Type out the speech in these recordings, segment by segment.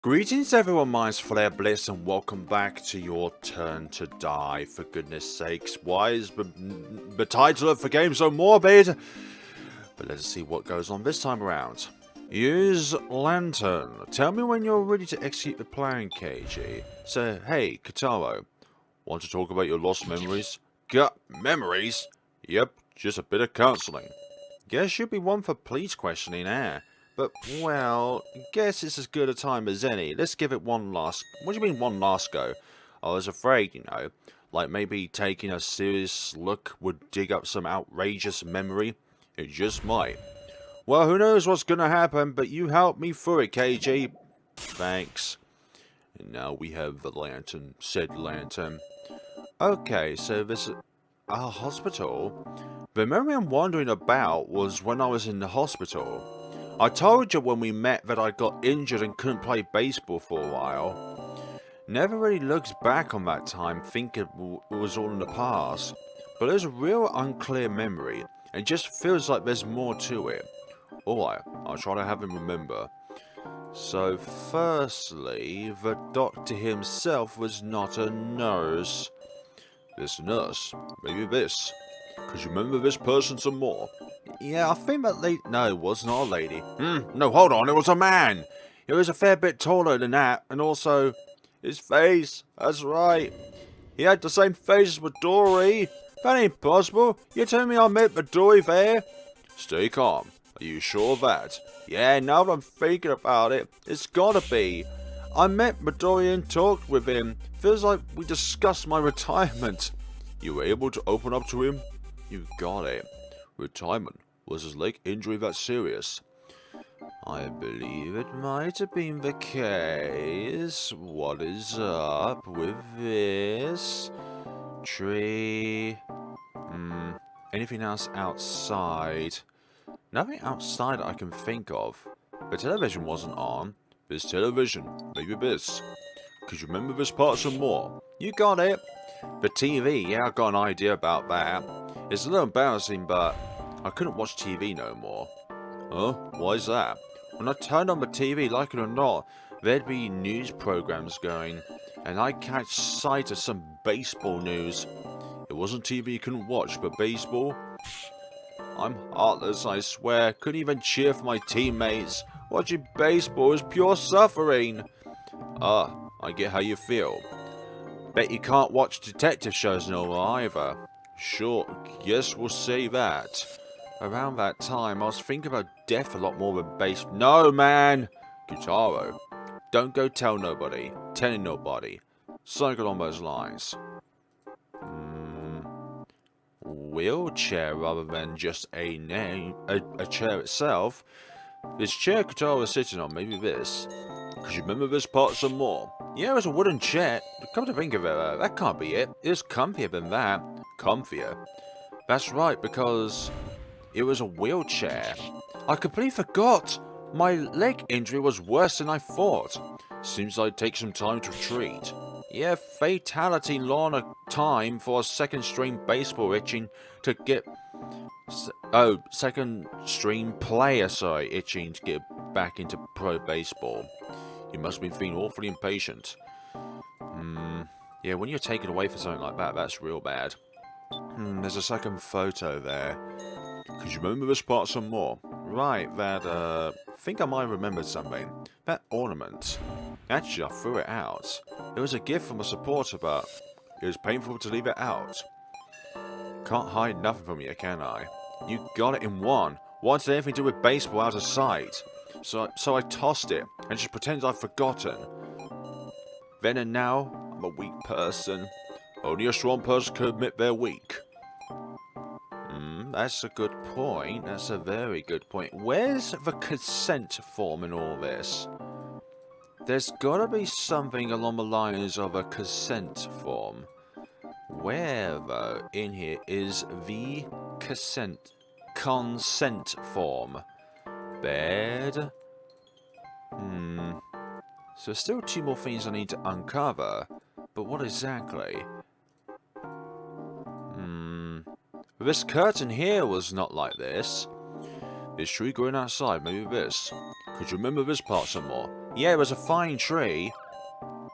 Greetings everyone, mine's FlareBlitzed and welcome back to your turn to die. For goodness sakes, why is the title of the game so morbid? But let's see what goes on this time around. Use lantern. Tell me when you're ready to execute the plan, KG. So, hey, Kataro, want to talk about your lost memories? Got memories? Yep, just a bit of counseling. Guess you'd be one for police questioning, eh? But, well, guess it's as good a time as any. Let's give it one last... What do you mean one last go? I was afraid, you know, like maybe taking a serious look would dig up some outrageous memory. It just might. Well, who knows what's gonna happen, but you helped me through it, KG. Thanks. And now we have the lantern, said lantern. Okay, so this... Our hospital? The memory I'm wondering about was when I was in the hospital. I told you when we met that I got injured and couldn't play baseball for a while. Never really looks back on that time, thinking it was all in the past. But there's a real unclear memory, and it just feels like there's more to it. Alright, I'll try to have him remember. So firstly, the doctor himself was not a nurse. This nurse, maybe this. Could you remember this person some more? Yeah, I think that lady... No, it was not a lady. No, hold on, it was a man. He was a fair bit taller than that, and also... his face, that's right. He had the same face as Midori. That ain't possible. You telling me I met Midori there? Stay calm. Are you sure of that? Yeah, now that I'm thinking about it, it's gotta be. I met Midori and talked with him. Feels like we discussed my retirement. You were able to open up to him? You got it. Retirement. Was his leg injury that serious? I believe it might have been the case. What is up with this? Tree. Anything else outside? Nothing outside I can think of. The television wasn't on. This television. Maybe this. Could you remember this part some more? You got it. The TV, yeah, I got an idea about that. It's a little embarrassing, but I couldn't watch TV no more. Huh? Why's that? When I turned on the TV, like it or not, there'd be news programs going, and I'd catch sight of some baseball news. It wasn't TV you couldn't watch, but baseball? I'm heartless, I swear. Couldn't even cheer for my teammates. Watching baseball is pure suffering. I get how you feel. Bet you can't watch detective shows no more either. Sure, guess we'll say that. Around that time, I was thinking about death a lot more than base. No, man! Gutaro, don't go tell nobody. Telling nobody. Something along those lines. Wheelchair rather than just a name, a chair itself. This chair Gutaro was sitting on, maybe this. Could you remember this part some more? Yeah, it was a wooden chair. Come to think of it, that can't be it. It was comfier than that. Comfier? That's right, because it was a wheelchair. I completely forgot. My leg injury was worse than I thought. Seems like it takes some time to treat. Yeah, fatality long a time for a second string baseball itching to get... second string player, itching to get back into pro baseball. You must be feeling awfully impatient. Yeah, when you're taken away for something like that, that's real bad. There's a second photo there. Could you remember this part some more? Right, that, think I might have remembered something. That ornament. Actually, I threw it out. It was a gift from a supporter, but it was painful to leave it out. Can't hide nothing from you, can I? You got it in one. What's anything to do with baseball out of sight? So I tossed it, and just pretended I'd forgotten. Then and now, I'm a weak person. Only a strong person can admit they're weak. That's a good point. That's a very good point. Where's the consent form in all this? There's gotta be something along the lines of a consent form. Where, though, in here is the consent form? Bed. So still two more things I need to uncover. But what exactly? This curtain here was not like this. This tree growing outside, maybe this. Could you remember this part some more? Yeah, it was a fine tree.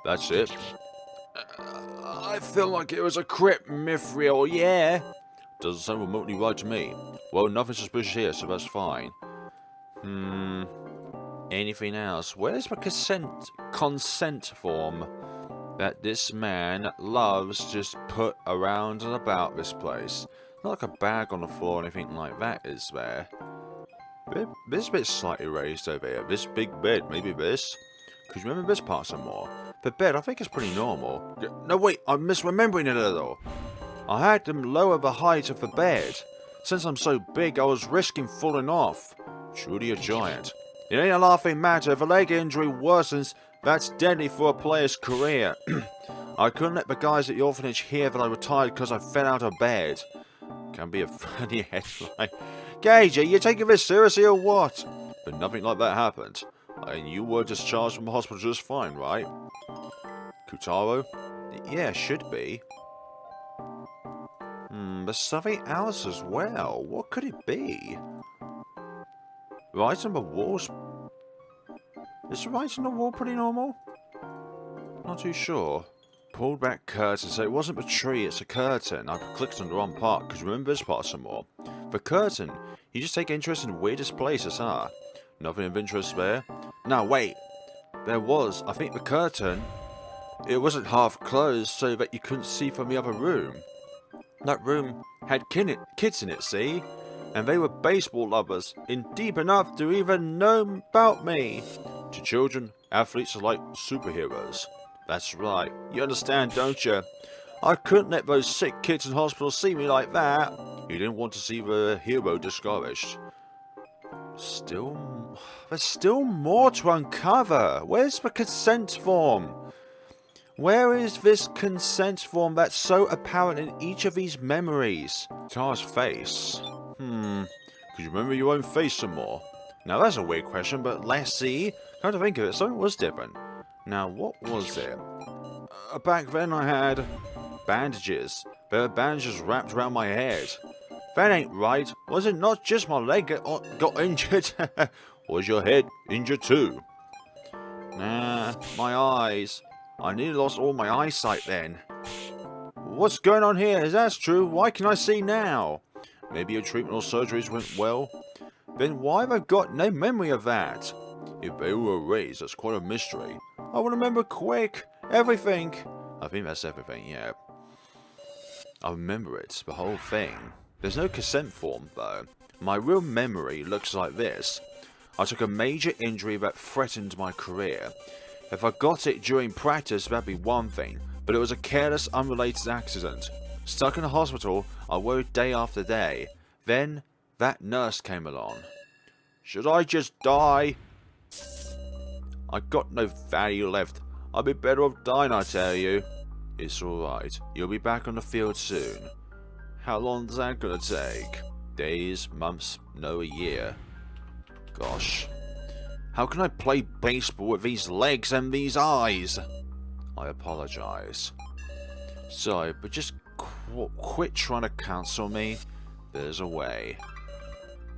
That's it. I feel like it was a crypt mithril, yeah. Doesn't sound remotely right to me. Well, nothing suspicious here, so that's fine. Anything else? Where's the consent form that this man loves just put around and about this place? Not like a bag on the floor or anything like that, is there? This bit's slightly raised over here. This big bed, maybe this? Because remember this part some more. The bed, I think it's pretty normal. No, wait, I'm misremembering it a little. I had them lower the height of the bed. Since I'm so big, I was risking falling off. Truly a giant. It ain't a laughing matter. If a leg injury worsens, that's deadly for a player's career. I couldn't let the guys at the orphanage hear that I retired because I fell out of bed. Can be a funny headline. Gage, are you taking this seriously or what? But nothing like that happened. And you were discharged from the hospital just fine, right? Kutaro? Yeah, should be. There's something else as well. What could it be? Right on the walls. Is the right on the wall pretty normal? Not too sure. Pulled back curtain, so it wasn't the tree, it's a curtain. I clicked on the wrong part, because remember this part some more. The curtain. You just take interest in the weirdest places, huh? Nothing of interest there? No, wait. There was. I think the curtain, it wasn't half closed so that you couldn't see from the other room. That room had kids in it, see? And they were baseball lovers, in deep enough to even know about me. To children, athletes are like superheroes. That's right. You understand, don't you? I couldn't let those sick kids in hospital see me like that. You didn't want to see the hero discouraged. There's still more to uncover. Where's the consent form? Where is this consent form that's so apparent in each of these memories? Tara's face. Could you remember your own face some more? Now that's a weird question, but let's see. Come to think of it, something was different. Now, what was it? Back then I had bandages. There were bandages wrapped around my head. That ain't right. Was it not just my leg got injured? Was your head injured too? Nah, my eyes. I nearly lost all my eyesight then. What's going on here? Is that true? Why can I see now? Maybe your treatment or surgeries went well? Then why have I got no memory of that? If they were erased, that's quite a mystery. I want to remember quick. Everything. I think that's everything, yeah. I remember it, the whole thing. There's no consent form, though. My real memory looks like this. I took a major injury that threatened my career. If I got it during practice, that'd be one thing. But it was a careless, unrelated accident. Stuck in a hospital, I worried day after day. Then, that nurse came along. Should I just die? I got no value left. I'd be better off dying, I tell you. It's alright. You'll be back on the field soon. How long is that gonna take? Days, months, no, a year. Gosh. How can I play baseball with these legs and these eyes? I apologize. Sorry, but just quit trying to counsel me. There's a way.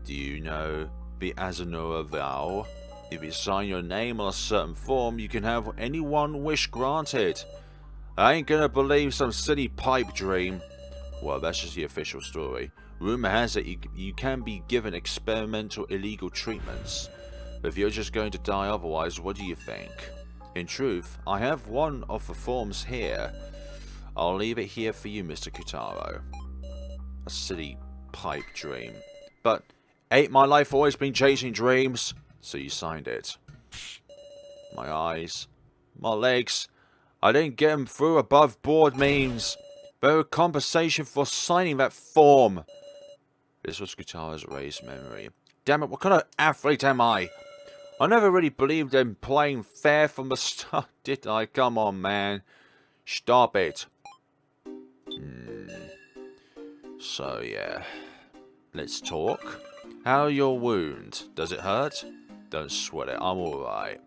Do you know the Azanura vow? If you sign your name on a certain form, you can have any one wish granted. I ain't gonna believe some silly pipe dream. Well, that's just the official story. Rumor has it you can be given experimental illegal treatments. But if you're just going to die otherwise, what do you think? In truth, I have one of the forms here. I'll leave it here for you, Mr. Kutaro. A silly pipe dream. But ain't my life always been chasing dreams? So you signed it. My eyes. My legs. I didn't get them through above board means. They were compensation for signing that form. This was Kutaro's raised memory. Damn it, what kind of athlete am I? I never really believed in playing fair from the start, did I? Come on, man. Stop it. So, yeah. Let's talk. How's your wound? Does it hurt? Don't sweat it, I'm alright.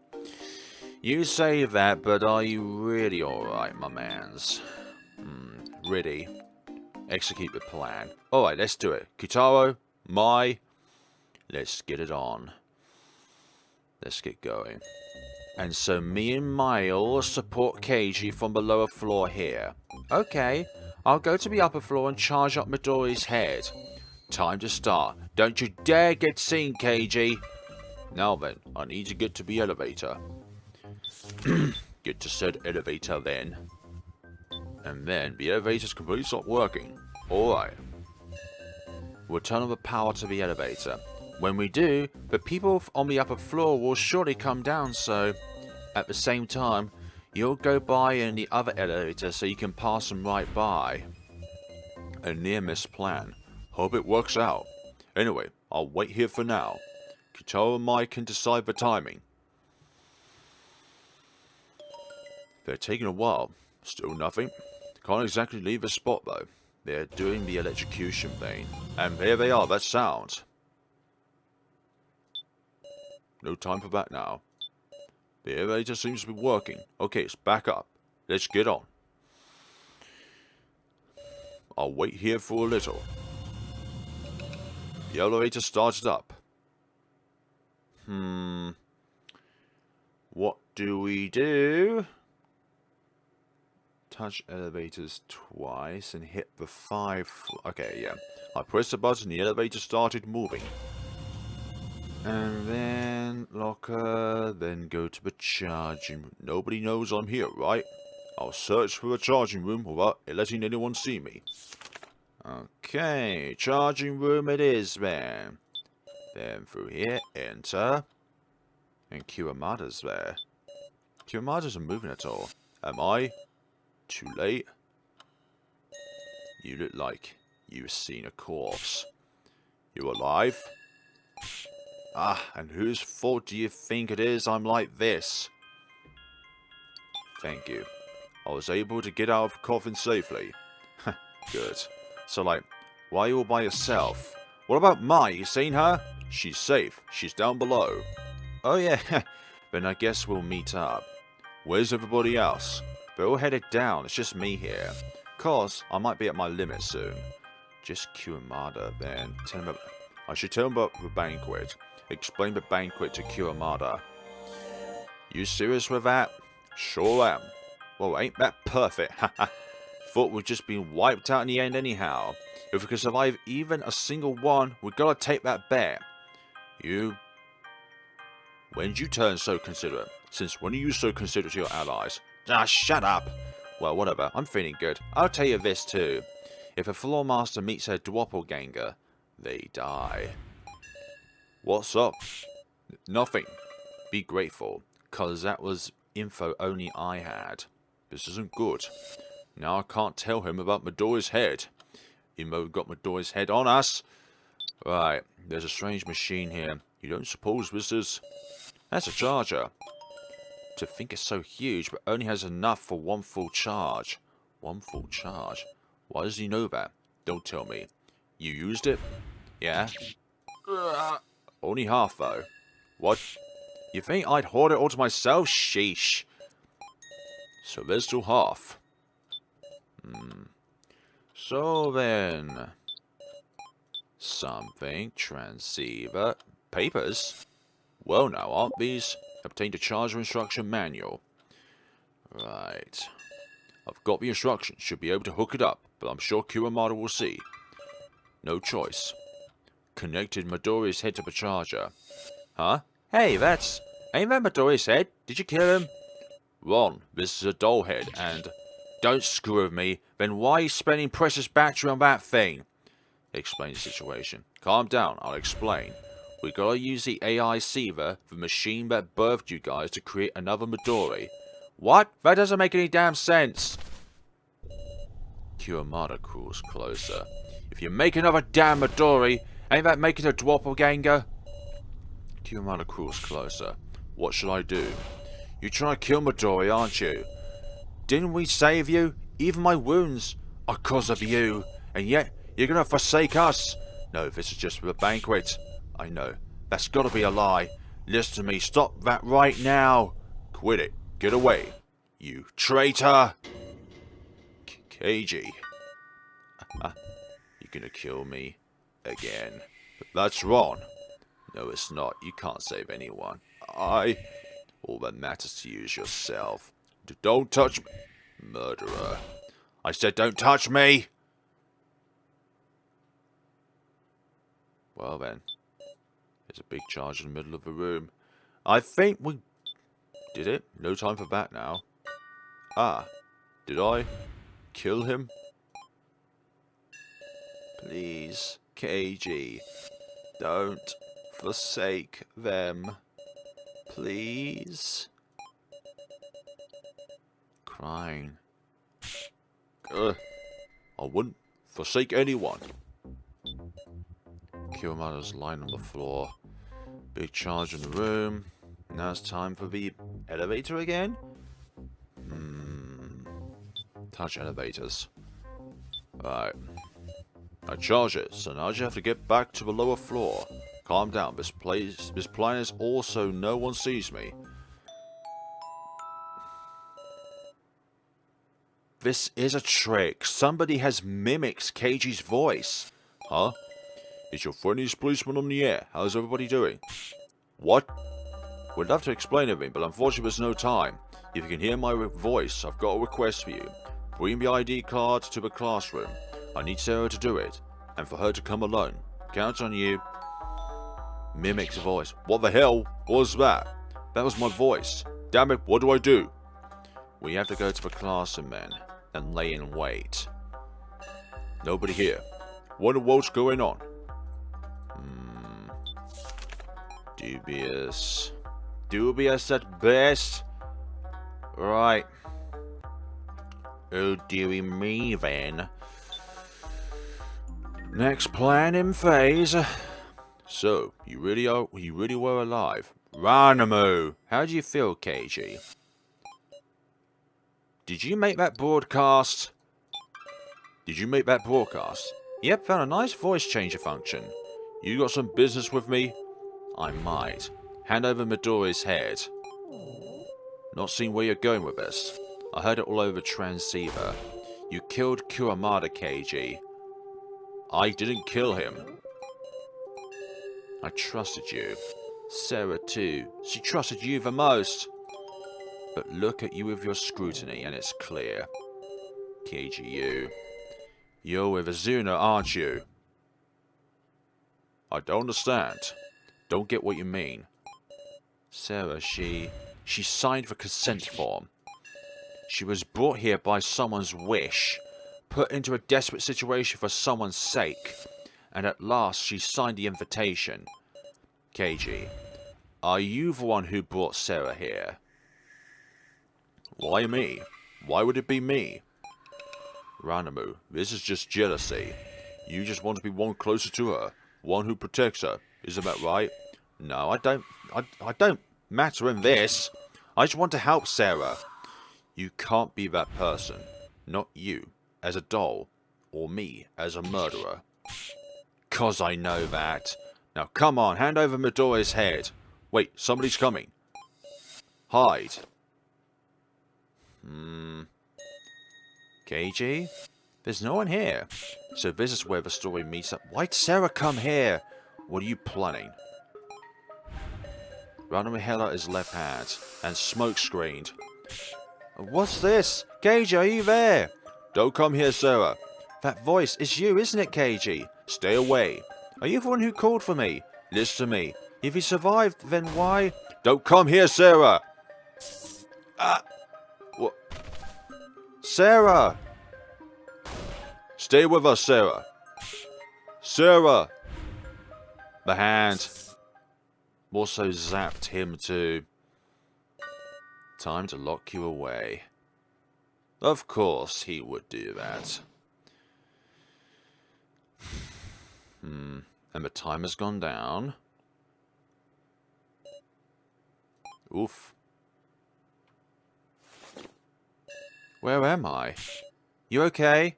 You say that, but are you really alright, my mans? Ready. Execute the plan. Alright, let's do it. Kutaro, let's get it on. Let's get going. And so me and Miles support KG from the lower floor here. Okay, I'll go to the upper floor and charge up Midori's head. Time to start. Don't you dare get seen, KG. Now then, I need to get to the elevator. Get to said elevator then. And then the elevator's completely stopped working. Alright. We'll turn on the power to the elevator. When we do, the people on the upper floor will surely come down, so at the same time, you'll go by in the other elevator so you can pass them right by. A near-miss plan. Hope it works out. Anyway, I'll wait here for now. Kitaro and Mike can decide the timing. They're taking a while. Still nothing. Can't exactly leave the spot though. They're doing the electrocution thing. And there they are, that sound. No time for that now. The elevator seems to be working. Okay, it's back up. Let's get on. I'll wait here for a little. The elevator started up. What do we do? Touch elevators twice and hit the 5... Okay, yeah. I pressed the button, the elevator started moving. And then locker, then go to the charging room. Nobody knows I'm here, right? I'll search for the charging room without letting anyone see me. Okay, charging room it is then. Then through here, enter. And Kiramada's there. Kiramada isn't moving at all. Am I? Too late. You look like you've seen a corpse. You alive? Ah, and whose fault do you think it is I'm like this? Thank you. I was able to get out of the coffin safely. Good. So like, why are you all by yourself? What about Mai? You seen her? She's safe. She's down below. Oh yeah, then I guess we'll meet up. Where's everybody else? They're all headed down, it's just me here. Cause I might be at my limit soon. Just Kiramada then. I should tell him about the banquet. Explain the banquet to Kiramada. You serious with that? Sure am. Well, ain't that perfect? Haha. Thought we'd just been wiped out in the end anyhow. If we can survive even a single one, we gotta take that bet. You... When'd you turn so considerate? Since when are you so considerate to your allies? Ah, shut up! Well, whatever, I'm feeling good. I'll tell you this too. If a floor master meets a doppelganger, they die. What's up? Nothing. Be grateful, cause that was info only I had. This isn't good. Now I can't tell him about Midori's head. Even though we've got Midori's head on us. Right, there's a strange machine here. You don't suppose this is... That's a charger. To think it's so huge, but only has enough for one full charge. One full charge? Why does he know that? Don't tell me. You used it? Yeah? Only half, though. What? You think I'd hoard it all to myself? Sheesh. So there's still half. So then... Something, transceiver, papers? Well now, aren't these? Obtained a charger instruction manual. Right. I've got the instructions, should be able to hook it up, but I'm sure Kiramada will see. No choice. Connected Midori's head to the charger. Huh? Hey, that's... Ain't that Midori's head? Did you kill him? Ron, this is a doll head, and... Don't screw with me, then why are you spending precious battery on that thing? Explain the situation. Calm down, I'll explain. We gotta use the AI Seaver, the machine that birthed you guys, to create another Midori. What? That doesn't make any damn sense! Kiramada crawls closer. If you make another damn Midori, ain't that making a doppelganger? Kiramada crawls closer. What should I do? You're trying to kill Midori, aren't you? Didn't we save you? Even my wounds are cause of you. And yet, you're gonna forsake us? No, this is just for the banquet. I know. That's gotta be a lie. Listen to me. Stop that right now. Quit it. Get away. You traitor. KG. You're gonna kill me again. But that's wrong. No, it's not. You can't save anyone. All that matters to you is yourself. Don't touch me. Murderer. I said don't touch me! Well then. There's a big charge in the middle of the room. I think we... Did it? No time for that now. Ah. Did I kill him? Please, KG. Don't forsake them. Please. Crying. I wouldn't forsake anyone. Kiramada's lying on the floor. Big charge in the room. Now it's time for the elevator again? Touch elevators. Right. I charge it, so now you have to get back to the lower floor. Calm down, this plan is also no one sees me. This is a trick. Somebody has mimicked KG's voice. Huh? It's your friendliest policeman on the air. How's everybody doing? What? Would love to explain everything, but unfortunately there's no time. If you can hear my voice, I've got a request for you. Bring the ID card to the classroom. I need Sarah to do it, and for her to come alone. Count on you. Mimics voice. What the hell was that? That was my voice. Damn it, what do I do? We have to go to the classroom then, and lay in wait. Nobody here. What in the world's going on? Dubious. Dubious at best. Right. Oh dearie me then. Next planning phase. So, you really were alive. Ranamo! How do you feel, KG? Did you make that broadcast? Yep, found a nice voice changer function. You got some business with me? I might. Hand over Midori's head. Not seeing where you're going with this. I heard it all over transceiver. You killed Kiramada, KG. I didn't kill him. I trusted you. Sarah too. She trusted you the most. But look at you with your scrutiny and it's clear. KG, you're with Azuna, aren't you? I don't understand. Don't get what you mean. Sarah, she signed the consent form. She was brought here by someone's wish, put into a desperate situation for someone's sake, and at last she signed the invitation. KG, are you the one who brought Sarah here? Why me? Why would it be me? Ranamo, this is just jealousy. You just want to be one closer to her, one who protects her. Isn't that right? No, I don't matter in this. I just want to help Sarah. You can't be that person. Not you, as a doll, or me, as a murderer. 'Cause I know that. Now come on, hand over Midori's head. Wait, somebody's coming. Hide. KG? There's no one here. So this is where the story meets up. Why'd Sarah come here? What are you planning? Randomly held out his left hand and smoke screened. What's this? KG, are you there? Don't come here, Sarah. That voice is you, isn't it, KG? Stay away. Are you the one who called for me? Listen to me. If he survived, then why? Don't come here, Sarah! What? Sarah! Stay with us, Sarah. Sarah! The hand. Also zapped him too. Time to lock you away. Of course he would do that. And the time has gone down. Oof. Where am I? You okay?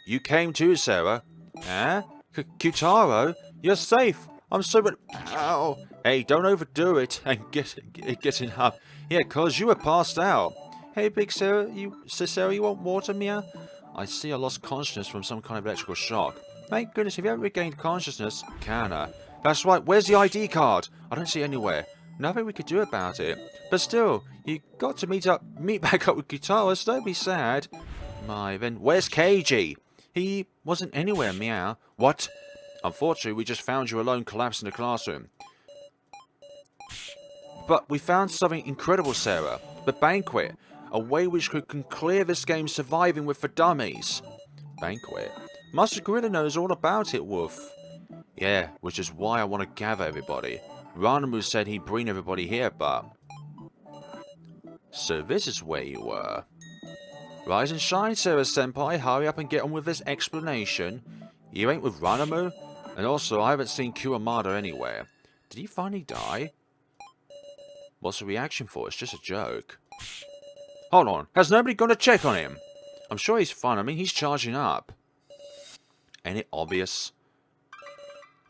You came too, Sarah. Huh? Kutaro? You're safe. I'm so... Ow. Hey, don't overdo it and getting up. Yeah, 'cause you were passed out. Hey, big Sarah, Sarah, you want water, Mia? I see I lost consciousness from some kind of electrical shock. Thank goodness, if you haven't regained consciousness, Kana. That's right, where's the ID card? I don't see it anywhere. Nothing we could do about it. But still, you got to meet back up with Guitarist. Don't be sad. My, then where's KG? He wasn't anywhere, meow. What? Unfortunately, we just found you alone collapsed in the classroom. But we found something incredible, Sarah. The Banquet. A way which can clear this game surviving with for dummies. Banquet? Master Gorilla knows all about it, Wolf. Yeah, which is why I want to gather everybody. Ranamu said he'd bring everybody here, but... So this is where you were. Rise and shine, Sarah-senpai. Hurry up and get on with this explanation. You ain't with Ranamu? And also, I haven't seen Kuramada anywhere. Did he finally die? What's the reaction for? It's just a joke. Hold on. Has nobody gone to check on him? I'm sure he's fine. I mean, he's charging up. Ain't it obvious?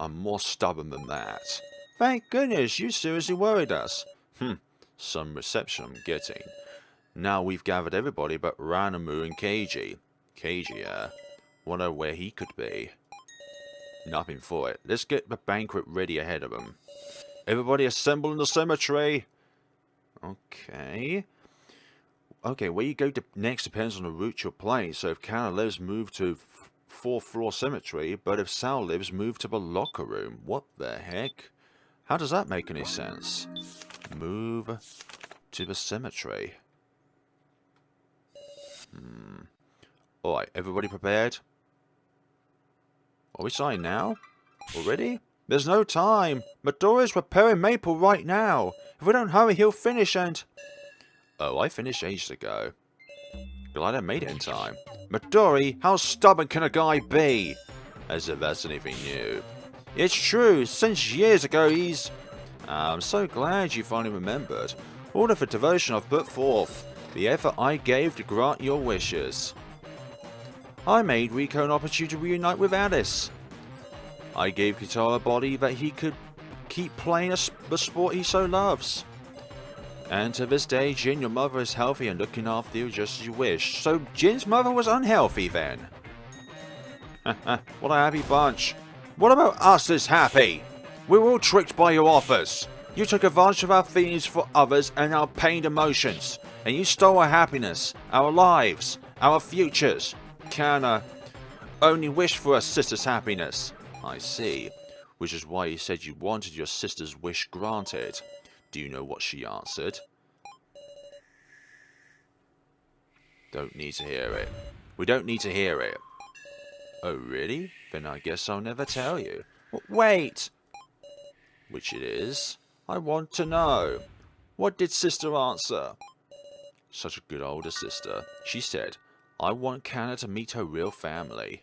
I'm more stubborn than that. Thank goodness, you seriously worried us. Some reception I'm getting. Now we've gathered everybody but Ranamu and Keiji. Keiji, wonder where he could be. Nothing for it. Let's get the banquet ready ahead of him. Everybody assemble in the cemetery. Okay. Okay, where you go next depends on the route you're playing. So if Kana lives, move to 4th floor cemetery. But if Sal lives, move to the locker room. What the heck? How does that make any sense? Move to the cemetery. Alright, everybody prepared? Are we starting now? Already? There's no time. Midori's preparing Maple right now. If we don't hurry, he'll finish and... Oh, I finished ages ago. Glad I made it in time. Midori, how stubborn can a guy be? As if that's anything new. It's true, since years ago he's... I'm so glad you finally remembered. All of the devotion I've put forth. The effort I gave to grant your wishes. I made Rico an opportunity to reunite with Alice. I gave Kitara a body that he could keep playing the sport he so loves. And to this day, Jin, your mother is healthy and looking after you just as you wish. So Jin's mother was unhealthy then? What a happy bunch. What about us is happy? We were all tricked by your offers. You took advantage of our feelings for others and our pained emotions. And you stole our happiness, our lives, our futures. Kana only wished for her sister's happiness. I see. Which is why you said you wanted your sister's wish granted. Do you know what she answered? Don't need to hear it. We don't need to hear it. Oh, really? Then I guess I'll never tell you. Wait! Which it is. I want to know. What did sister answer? Such a good older sister. She said, I want Kana to meet her real family.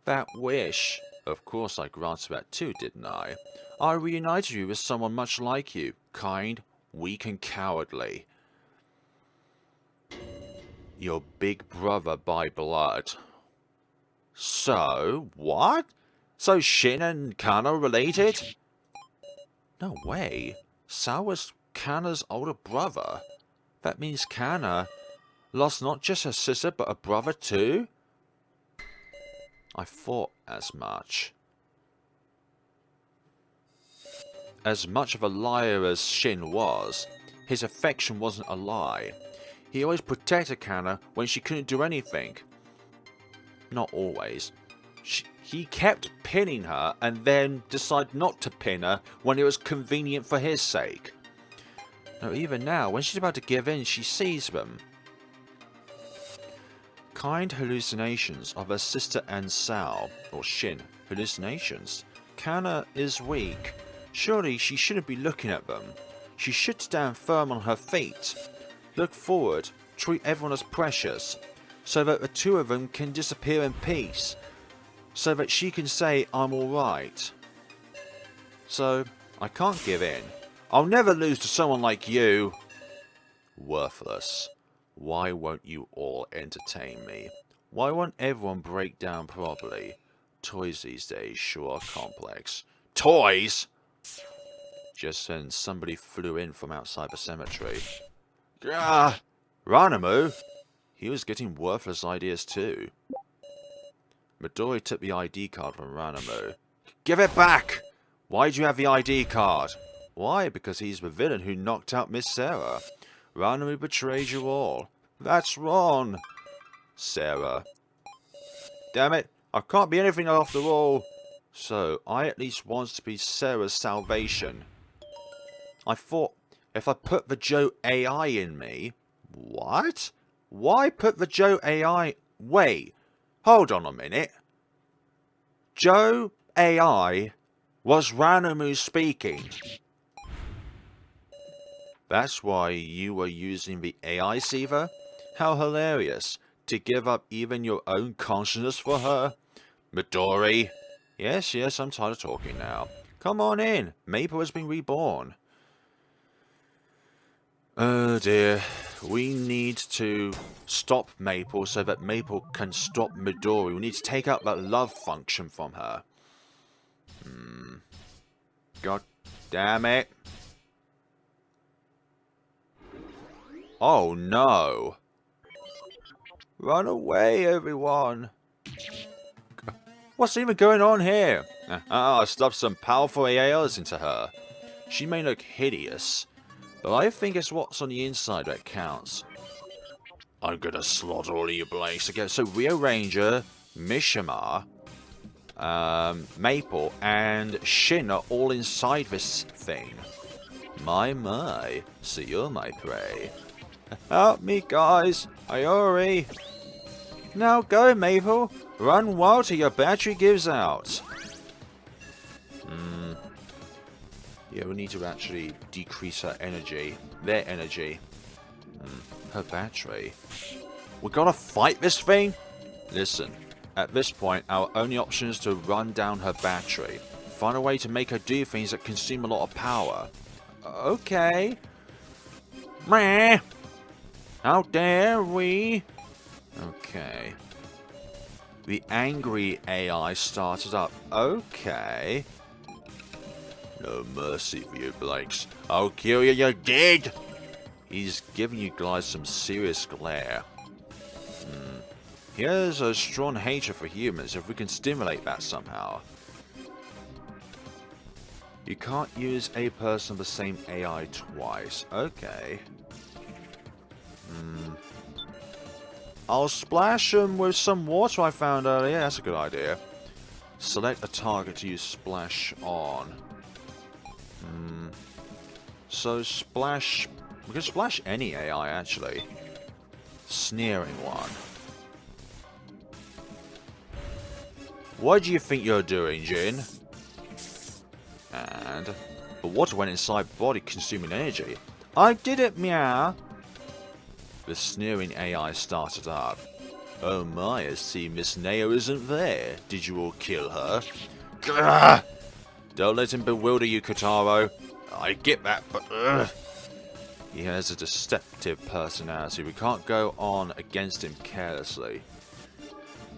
That wish. Of course I granted that too, didn't I? I reunited you with someone much like you. Kind, weak and cowardly. Your big brother by blood. So, what? So Shin and Kana related? No way. Sao was Kana's older brother. That means Kana lost not just her sister but a brother too? I thought as much. As much of a liar as Shin was, his affection wasn't a lie. He always protected Kana when she couldn't do anything. Not always. He kept pinning her and then decided not to pin her when it was convenient for his sake. No, even now, when she's about to give in, she sees them. Kind hallucinations of her sister and Sao, or Shin, hallucinations. Kana is weak. Surely she shouldn't be looking at them. She should stand firm on her feet. Look forward, treat everyone as precious, so that the two of them can disappear in peace. So that she can say, I'm alright. So, I can't give in. I'll never lose to someone like you. Worthless. Why won't you all entertain me? Why won't everyone break down properly? Toys these days sure are complex. Toys? Just then somebody flew in from outside the cemetery. Ah! Ranamu? He was getting worthless ideas too. Midori took the ID card from Ranamu. Give it back! Why do you have the ID card? Why? Because he's the villain who knocked out Miss Sarah. Randomly betrayed you all. That's wrong, Sarah. Damn it, I can't be anything after all. So, I at least want to be Sarah's salvation. I thought, if I put the Joe AI in me... What? Why put the Joe AI... Wait, hold on a minute. Joe AI was Ranamu speaking. That's why you were using the AI Seaver? How hilarious. To give up even your own consciousness for her? Midori. Yes, I'm tired of talking now. Come on in. Maple has been reborn. Oh dear. We need to stop Maple so that Maple can stop Midori. We need to take out that love function from her. God damn it. Oh no. Run away, everyone. What's even going on here? I stuffed some powerful AIs into her. She may look hideous, but I think it's what's on the inside that counts. I'm gonna slaughter all of you blanks again. So Rio Ranger, Mishima, Maple, and Shin are all inside this thing. My, so you're my prey. Help me, guys. Iori. Now go, Maple. Run wild till your battery gives out. Yeah, we need to actually decrease her energy. Their energy. Her battery. We gotta fight this thing? Listen, at this point, our only option is to run down her battery. Find a way to make her do things that consume a lot of power. Okay. Meh. How dare we? Okay. The angry AI started up. Okay. No mercy for you, Blanks. I'll kill you, you're dead! He's giving you guys some serious glare. He has a strong hatred for humans if we can stimulate that somehow. You can't use a person of the same AI twice. Okay. I'll splash him with some water I found earlier. That's a good idea. Select a target to use splash on. So splash... We can splash any AI actually. Sneering one. What do you think you're doing, Jin? And the water went inside body, consuming energy. I did it, meow. The sneering AI started up. Oh my, I see Miss Neo isn't there. Did you all kill her? Grr! Don't let him bewilder you, Kotaro. I get that, but he has a deceptive personality. We can't go on against him carelessly.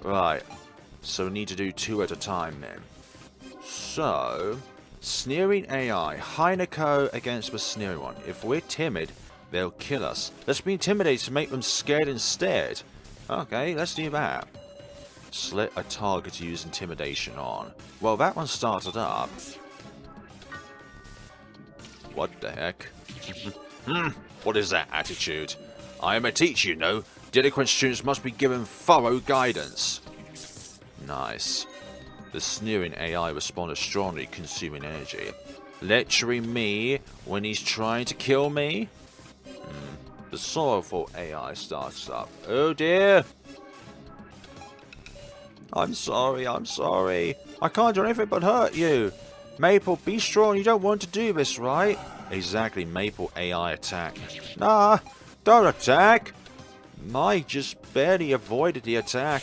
Right, so we need to do two at a time then. So, sneering AI, Hinako against the sneering one. If we're timid, they'll kill us. Let's be intimidated to make them scared instead. Okay, let's do that. Select a target to use intimidation on. Well, that one started up. What the heck? What is that attitude? I am a teacher, you know. Delinquent students must be given thorough guidance. Nice. The sneering AI responded strongly, consuming energy. Lecturing me when he's trying to kill me? The sorrowful AI starts up. Oh dear! I'm sorry. I can't do anything but hurt you. Maple, be strong. You don't want to do this, right? Exactly, Maple AI attack. Nah, don't attack. I just barely avoided the attack.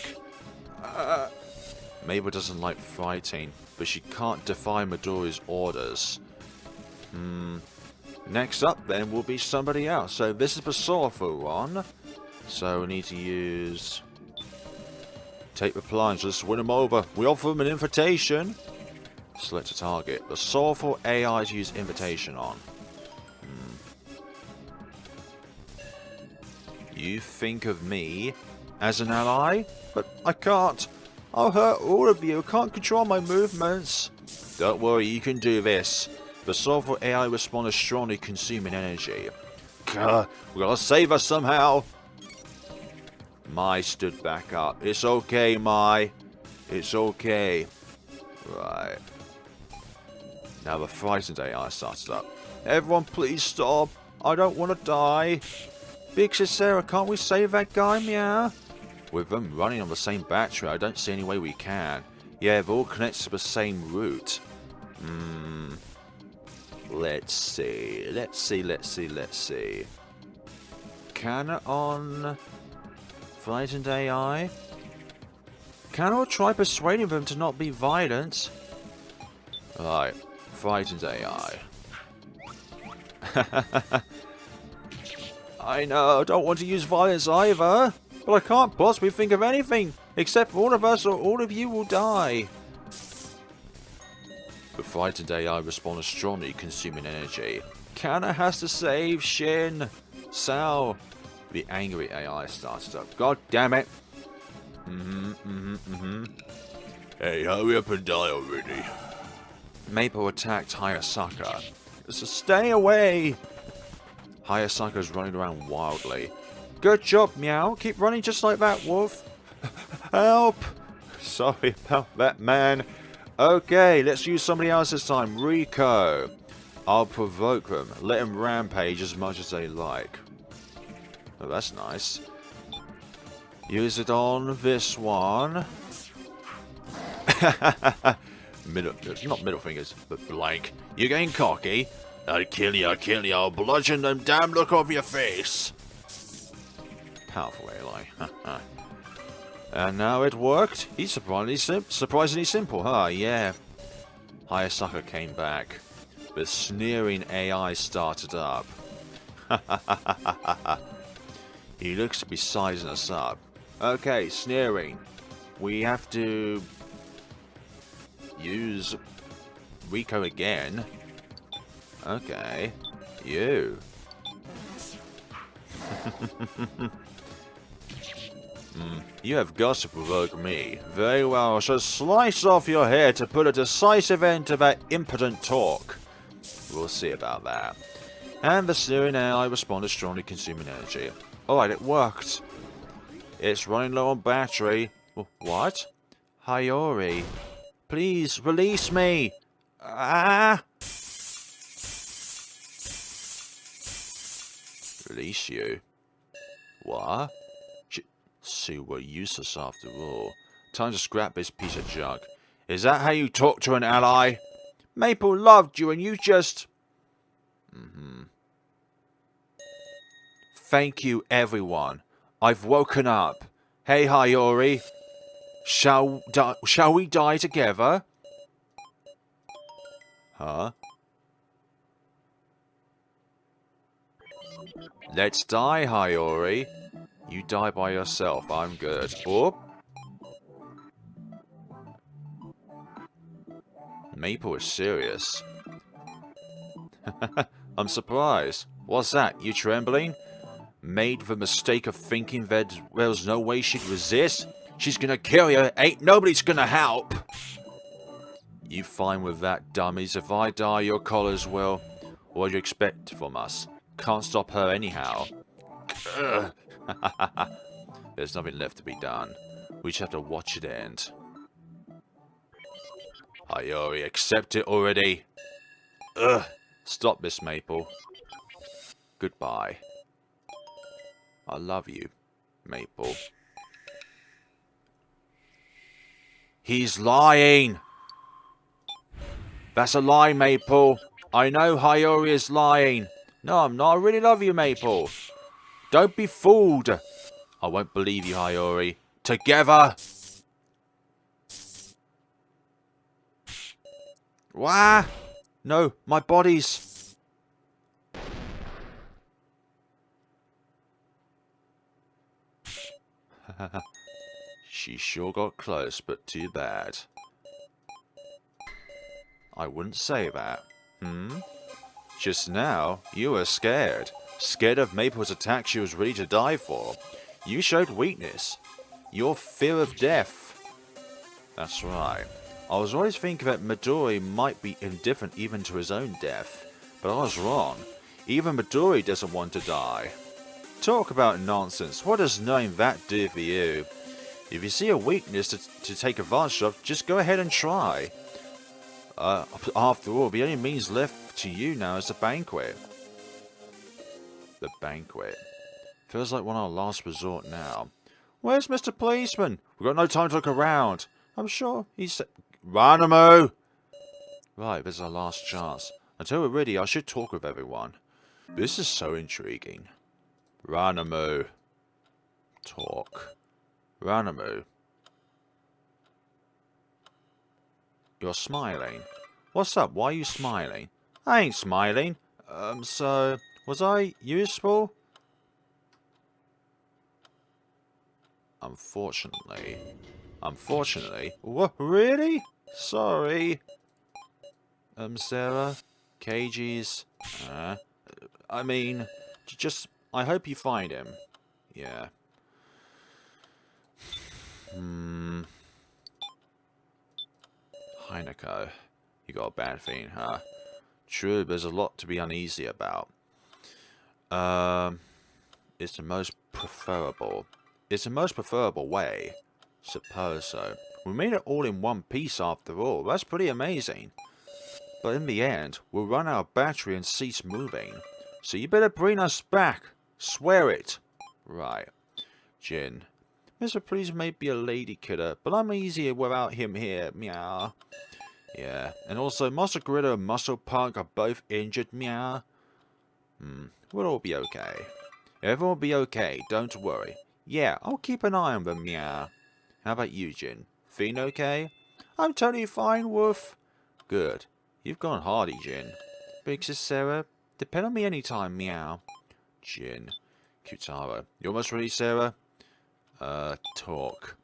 Maple doesn't like fighting, but she can't defy Midori's orders. Next up then will be somebody else. So this is the sorrowful one. So we need to use... Take the plunge, let's win them over. We offer them an invitation. Select a target. The sorrowful AI to use invitation on. You think of me as an ally? But I can't. I'll hurt all of you. I can't control my movements. Don't worry, you can do this. The soulful AI responded strongly, consuming energy. Gah, we gotta save her somehow. Mai stood back up. It's okay, Mai. It's okay. Right. Now the frightened AI started up. Everyone please stop. I don't want to die. Big Sis Sarah, can't we save that guy, meow? With them running on the same battery, I don't see any way we can. Yeah, they're all connected to the same route. Let's see. Can on frightened AI? Can I try persuading them to not be violent? Right, frightened AI. I know, I don't want to use violence either, but I can't possibly think of anything, except for all of us or all of you will die. The frightened AI responded strongly, consuming energy. Kana has to save Shin. Sao. The angry AI started up. God damn it. Hey, hurry up and die already. Maple attacked Hayasaka. So stay away. Hayasaka's running around wildly. Good job, Meow. Keep running just like that, Wolf. Help. Sorry about that, man. Okay, let's use somebody else this time. Rico. I'll provoke them. Let them rampage as much as they like. Oh, that's nice. Use it on this one. Not middle fingers, but blank. You're getting cocky. I'll kill you, I'll bludgeon them damn look off your face. Powerful Eli. And now it worked. He's surprisingly simple, huh? Yeah. Hayasaka came back. The sneering AI started up. He looks to be sizing us up. Okay, sneering. We have to use Rico again. Okay. You. You have got to provoke me. Very well, I shall slice off your head to put a decisive end to that impotent talk. We'll see about that. And the sneering AI responded strongly, consuming energy. Alright, it worked. It's running low on battery. What? Hayori. Please, release me! Ah! Release you? What? See, we're useless after all. Time to scrap this piece of junk. Is that how you talk to an ally? Maple loved you and you just... Thank you, everyone. I've woken up. Hey, Hayori. Shall we die together? Huh? Let's die, Hayori. You die by yourself. I'm good. Oh. Maple is serious. I'm surprised. What's that? You trembling? Made the mistake of thinking that there was no way she'd resist? She's gonna kill you. Ain't nobody's gonna help. You fine with that, dummies? If I die, your collars will. What do you expect from us? Can't stop her anyhow. There's nothing left to be done. We just have to watch it end. Hayori, accept it already. Ugh. Stop this, Maple. Goodbye. I love you, Maple. He's lying! That's a lie, Maple. I know Hayori is lying. No, I'm not. I really love you, Maple. Don't be fooled. I won't believe you, Hayori. Together! Wah! No, my body's... She sure got close, but too bad. I wouldn't say that. Just now, you were scared. Scared of Maple's attack she was ready to die for. You showed weakness. Your fear of death. That's right. I was always thinking that Midori might be indifferent even to his own death, but I was wrong. Even Midori doesn't want to die. Talk about nonsense. What does knowing that do for you? If you see a weakness to take advantage of, just go ahead and try. After all, the only means left to you now is the Banquet. The Banquet. Feels like one of our last resort now. Where's Mr. Policeman? We've got no time to look around. I'm sure he's... Ranamo! Right, this is our last chance. Until we're ready, I should talk with everyone. This is so intriguing. Ranamo. Talk. Ranamo. You're smiling. What's up? Why are you smiling? I ain't smiling. So... Was I useful? Unfortunately. What? Really? Sorry. Sarah? Cages? I mean... Just... I hope you find him. Yeah. Heineko. You got a bad feeling, huh? True, there's a lot to be uneasy about. It's the most preferable. It's the most preferable way. Suppose so. We made it all in one piece after all. That's pretty amazing. But in the end, we'll run out of battery and cease moving. So you better bring us back. Swear it. Right. Jin. Mr. Police may be a lady killer, but I'm easier without him here. Meow. Yeah. And also, Muscle Gorilla and Muscle Punk are both injured. Meow. We'll all be okay. Everyone will be okay, don't worry. Yeah, I'll keep an eye on them, meow. How about you, Jin? Feeling okay? I'm totally fine, Woof. Good. You've gone hardy, Jin. Big Sis Sarah, depend on me anytime, meow. Jin. Kutaro. You almost ready, Sarah? Talk.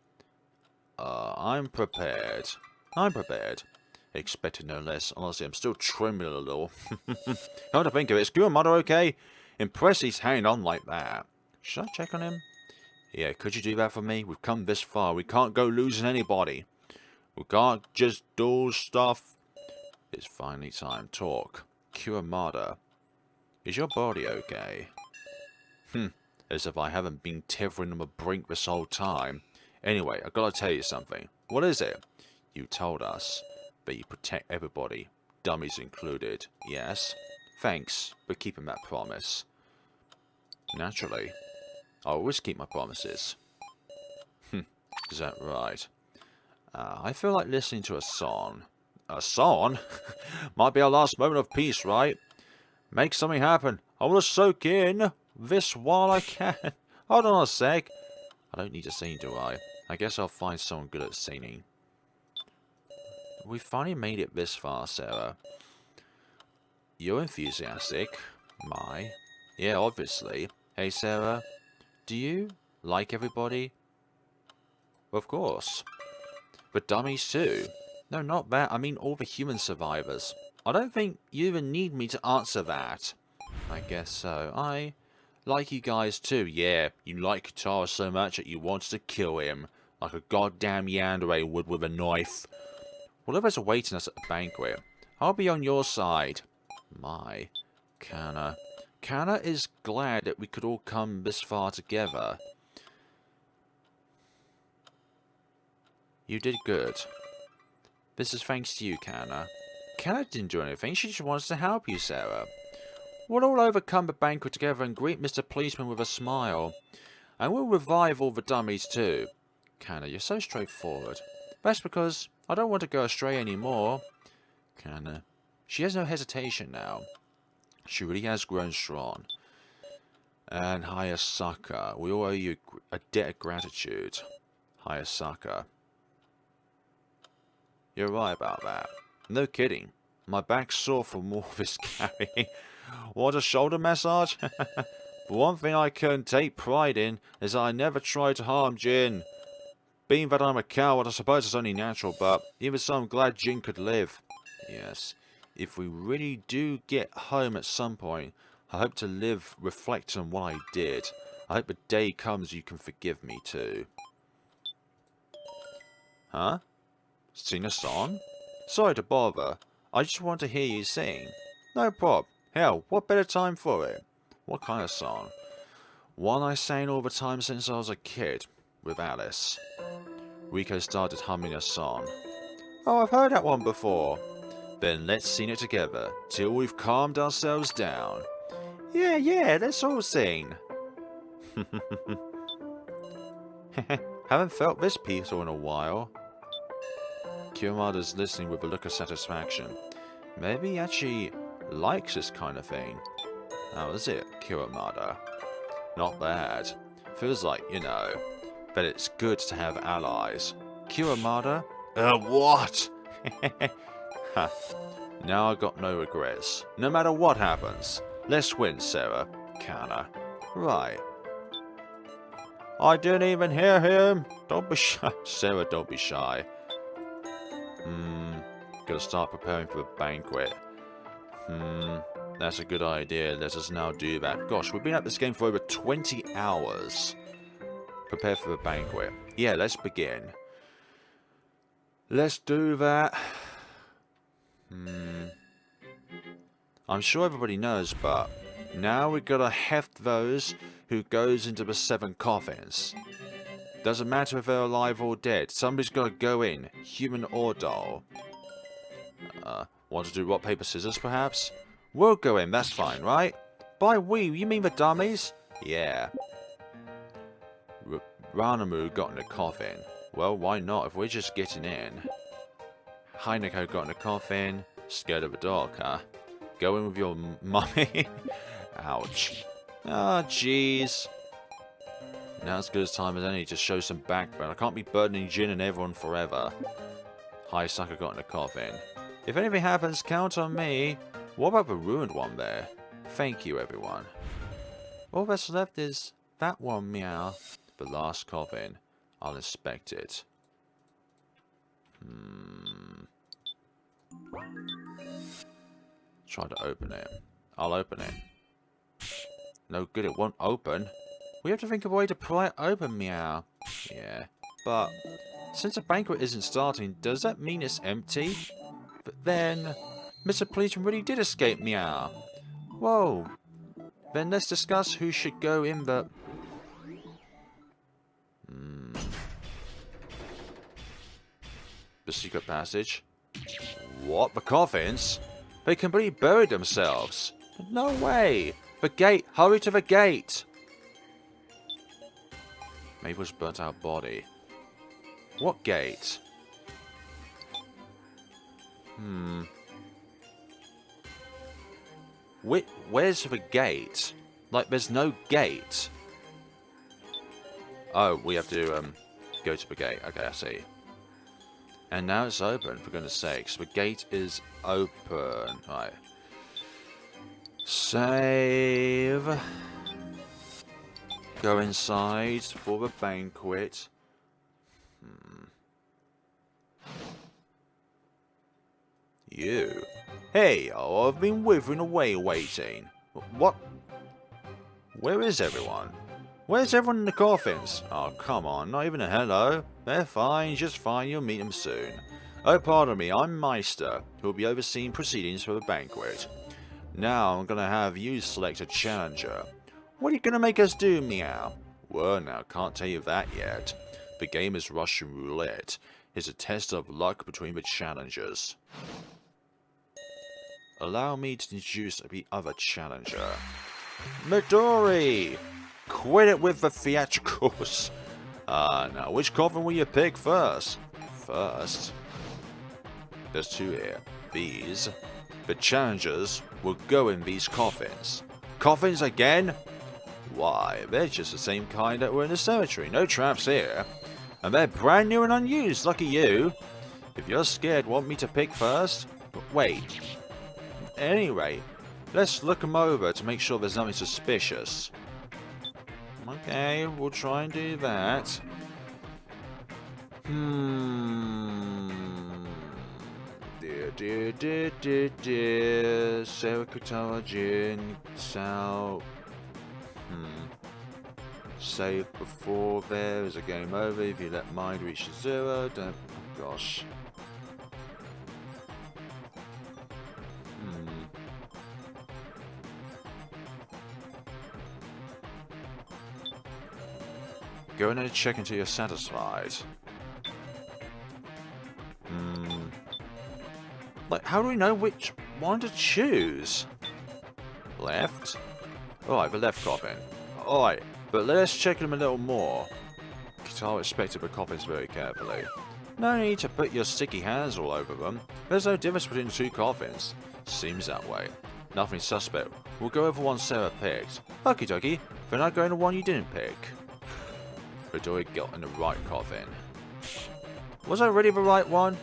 I'm prepared. Expected no less. Honestly, I'm still trembling a little. Come to think of it, is Kurumada okay? Impressed he's hanging on like that. Should I check on him? Yeah, could you do that for me? We've come this far. We can't go losing anybody. We can't just do stuff. It's finally time. Talk. Kurumada. Is your body okay? As if I haven't been tethering on the brink this whole time. Anyway, I gotta tell you something. What is it? You told us that you protect everybody, dummies included. Yes? Thanks for keeping that promise. Naturally. I always keep my promises. Is that right? I feel like listening to a song. A song? Might be our last moment of peace, right? Make something happen. I want to soak in this while I can. Hold on a sec. I don't need to sing, do I? I guess I'll find someone good at singing. We finally made it this far, Sarah. You're enthusiastic. My. Yeah, obviously. Hey, Sarah. Do you like everybody? Of course. But dummies too. No, not that. I mean all the human survivors. I don't think you even need me to answer that. I guess so. I like you guys too. Yeah, you like Katara so much that you wanted to kill him. Like a goddamn yandere would with a knife. Whatever's awaiting us at the banquet, I'll be on your side. My. Kana. Kana is glad that we could all come this far together. You did good. This is thanks to you, Kana. Kana didn't do anything. She just wants to help you, Sarah. We'll all overcome the banquet together and greet Mr. Policeman with a smile. And we'll revive all the dummies too. Kana, you're so straightforward. That's because I don't want to go astray anymore. Kana. She has no hesitation now. She really has grown strong. And Hayasaka, we all owe you a debt of gratitude. Hayasaka. You're right about that. No kidding. My back's sore from all this carrying. Want a shoulder massage? But one thing I can take pride in is that I never tried to harm Jin. Being that I'm a coward, I suppose it's only natural, but even so I'm glad Jin could live. Yes. If we really do get home at some point, I hope to live reflecting on what I did. I hope the day comes you can forgive me too. Huh? Sing a song? Sorry to bother. I just want to hear you sing. No prob. Hell, what better time for it? What kind of song? One I sang all the time since I was a kid, with Alice. Rico started humming a song. Oh, I've heard that one before. Then let's sing it together, till we've calmed ourselves down. Yeah, let's all sing. Haven't felt this peaceful in a while. Kiramada's listening with a look of satisfaction. Maybe he actually likes this kind of thing. How is it, Kiramada? Not bad. Feels like, you know, that it's good to have allies. Kiramada? What? Ha. Now I got no regrets. No matter what happens. Let's win, Sarah. Kana. Right. I didn't even hear him. Don't be shy. Sarah, don't be shy. Gotta start preparing for the banquet. That's a good idea. Let us now do that. Gosh, we've been at this game for over 20 hours. Prepare for the banquet. Yeah, let's begin. Let's do that. I'm sure everybody knows, but now we gotta heft those who goes into the 7 coffins. Doesn't matter if they're alive or dead. Somebody's gotta go in, human or doll. Want to do rock, paper, scissors, perhaps? We'll go in, that's fine, right? By we, you mean the dummies? Yeah. Ranamu got in a coffin. Well, why not if we're just getting in? Heineko got in a coffin. Scared of a dog, huh? Go in with your mummy? Ouch. Ah, jeez. Now's as good a time as any to show some backbone. I can't be burdening Jin and everyone forever. Haisaka got in a coffin. If anything happens, count on me. What about the ruined one there? Thank you, everyone. All that's left is that one, meow. The last coffin. I'll inspect it. Try to open it. I'll open it. No good, it won't open. We have to think of a way to pry it open, meow. Yeah, but since the banquet isn't starting, does that mean it's empty? But then, Mr. Policeman really did escape, meow. Whoa. Then let's discuss who should go in the... The secret passage? What? The coffins? They completely buried themselves. No way. The gate. Hurry to the gate. Mabel's burnt out body. What gate? Where's the gate? Like, there's no gate. Oh, we have to go to the gate. Okay, I see. And now it's open, for goodness sakes. The gate is open. Right. Save. Go inside for the banquet. You. Hey, oh, I've been withering away waiting. What? Where is everyone? Where's everyone in the coffins? Oh, come on, not even a hello. They're fine, just fine, you'll meet them soon. Oh, pardon me, I'm Meister, who will be overseeing proceedings for the banquet. Now I'm gonna have you select a challenger. What are you gonna make us do, meow? Well, now, can't tell you that yet. The game is Russian roulette. It's a test of luck between the challengers. Allow me to introduce the other challenger. Midori! Quit it with the theatricals. Now, which coffin will you pick first? First? There's 2 here. These. The challengers will go in these coffins. Coffins again? Why, they're just the same kind that were in the cemetery. No traps here. And they're brand new and unused, lucky you. If you're scared, want me to pick first? But wait. At any rate, let's look them over to make sure there's nothing suspicious. Okay, we'll try and do that. Dear. Sarah Kutawa, Jin, Sao. Save before there is a game over. If you let mind reach 0, don't. Gosh. Go in and check until you're satisfied. Like, how do we know which one to choose? Left? Alright, the left coffin. Alright, but let's check them a little more. Because I'll inspect the coffins very carefully. No need to put your sticky hands all over them. There's no difference between the two coffins. Seems that way. Nothing suspect. We'll go over one Sarah picked. Okie dokie, then I'll go in the one you didn't pick. Midori got in the right coffin. Was I really the right one?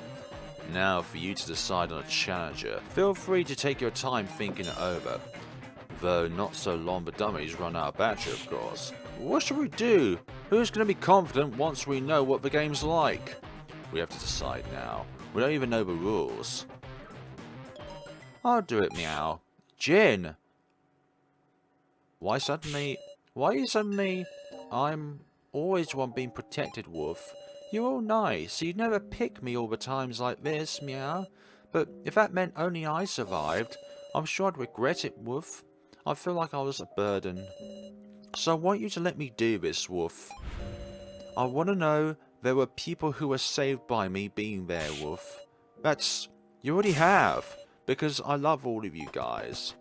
Now for you to decide on a challenger. Feel free to take your time thinking it over. Though not so long the dummies run out of battery, of course. What should we do? Who's going to be confident once we know what the game's like? We have to decide now. We don't even know the rules. I'll do it, meow. Jin! Why you suddenly? I'm always the one being protected, Wolf. You're all nice, so you'd never pick me all the times like this, meow. But if that meant only I survived, I'm sure I'd regret it, Wolf. I feel like I was a burden. So I want you to let me do this, Wolf. I want to know there were people who were saved by me being there, Wolf. You already have, because I love all of you guys.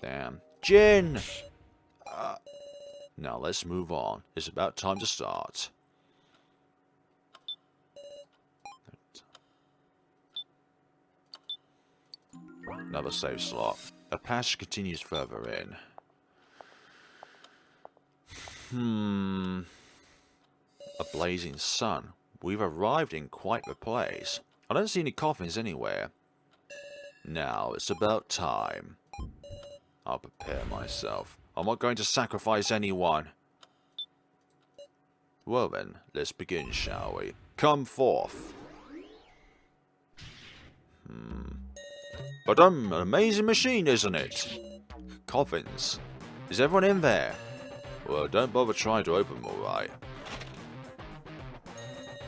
Damn. Jin! Now let's move on. It's about time to start. Another save slot. A passage continues further in. A blazing sun. We've arrived in quite the place. I don't see any coffins anywhere. Now it's about time. I'll prepare myself. I'm not going to sacrifice anyone. Well then, let's begin, shall we? Come forth. But I'm an amazing machine, isn't it? Coffins. Is everyone in there? Well, don't bother trying to open them, alright?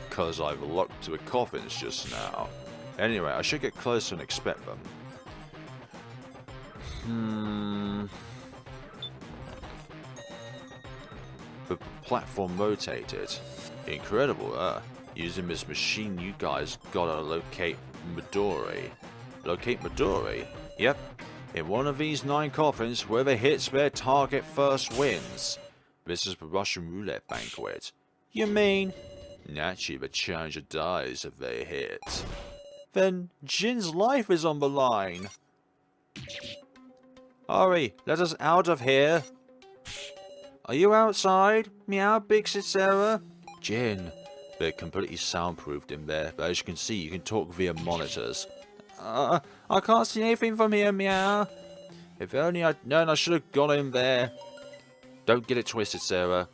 Because I've locked the coffins just now. Anyway, I should get closer and inspect them. The platform rotated. Incredible, Using this machine, you guys gotta locate Midori. Locate Midori? Yep. In one of these 9 coffins, whoever hits their target first wins. This is the Russian roulette banquet. You mean? Naturally, the challenger dies if they hit. Then Jin's life is on the line. Hurry, let us out of here. Are you outside? Meow, Big Sarah? Jin. They're completely soundproofed in there, but as you can see, you can talk via monitors. I can't see anything from here, meow. If only I'd known I should have gone in there. Don't get it twisted, Sarah.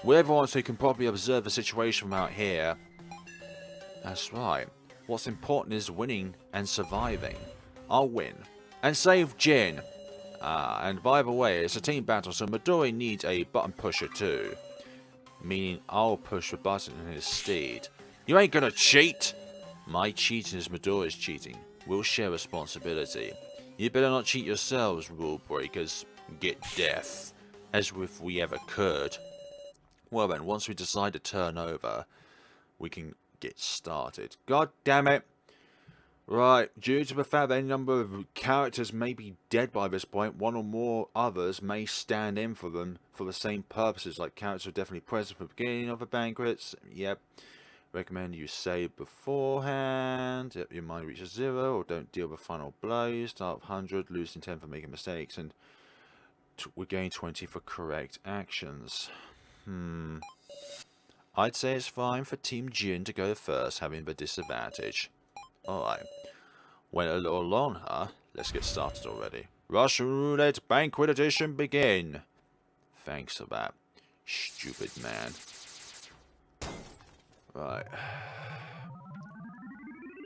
We're everyone who can properly observe the situation from out here. That's right. What's important is winning and surviving. I'll win. And save Jin. And by the way, it's a team battle, so Midori needs a button pusher too. Meaning I'll push the button in his stead. You ain't gonna cheat! My cheating is Midori's cheating. We'll share responsibility. You better not cheat yourselves, rule breakers. Get death. As if we ever could. Well then, once we decide to turn over, we can get started. God damn it! Right, due to the fact that a number of characters may be dead by this point, one or more others may stand in for them for the same purposes, like characters are definitely present from the beginning of the banquets. Yep. Recommend you save beforehand. Yep, your mind reaches 0, or don't deal with final blows. Start with 100, losing 10 for making mistakes, and we gain 20 for correct actions. I'd say it's fine for Team Jin to go first, having the disadvantage. Alright. Went a little long, huh? Let's get started already. Russian Roulette Banquet Edition begin. Thanks for that, stupid man. Right.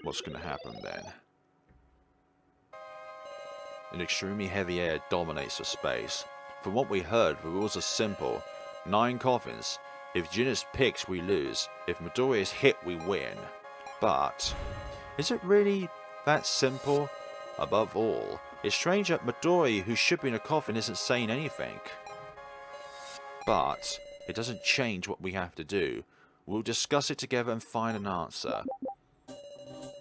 What's gonna happen then? An extremely heavy air dominates the space. From what we heard, the rules are simple. 9 coffins. If Jin is picked, we lose. If Midori is hit, we win. But is it really that simple? Above all, it's strange that Midori, who should be in a coffin, isn't saying anything. But it doesn't change what we have to do. We'll discuss it together and find an answer.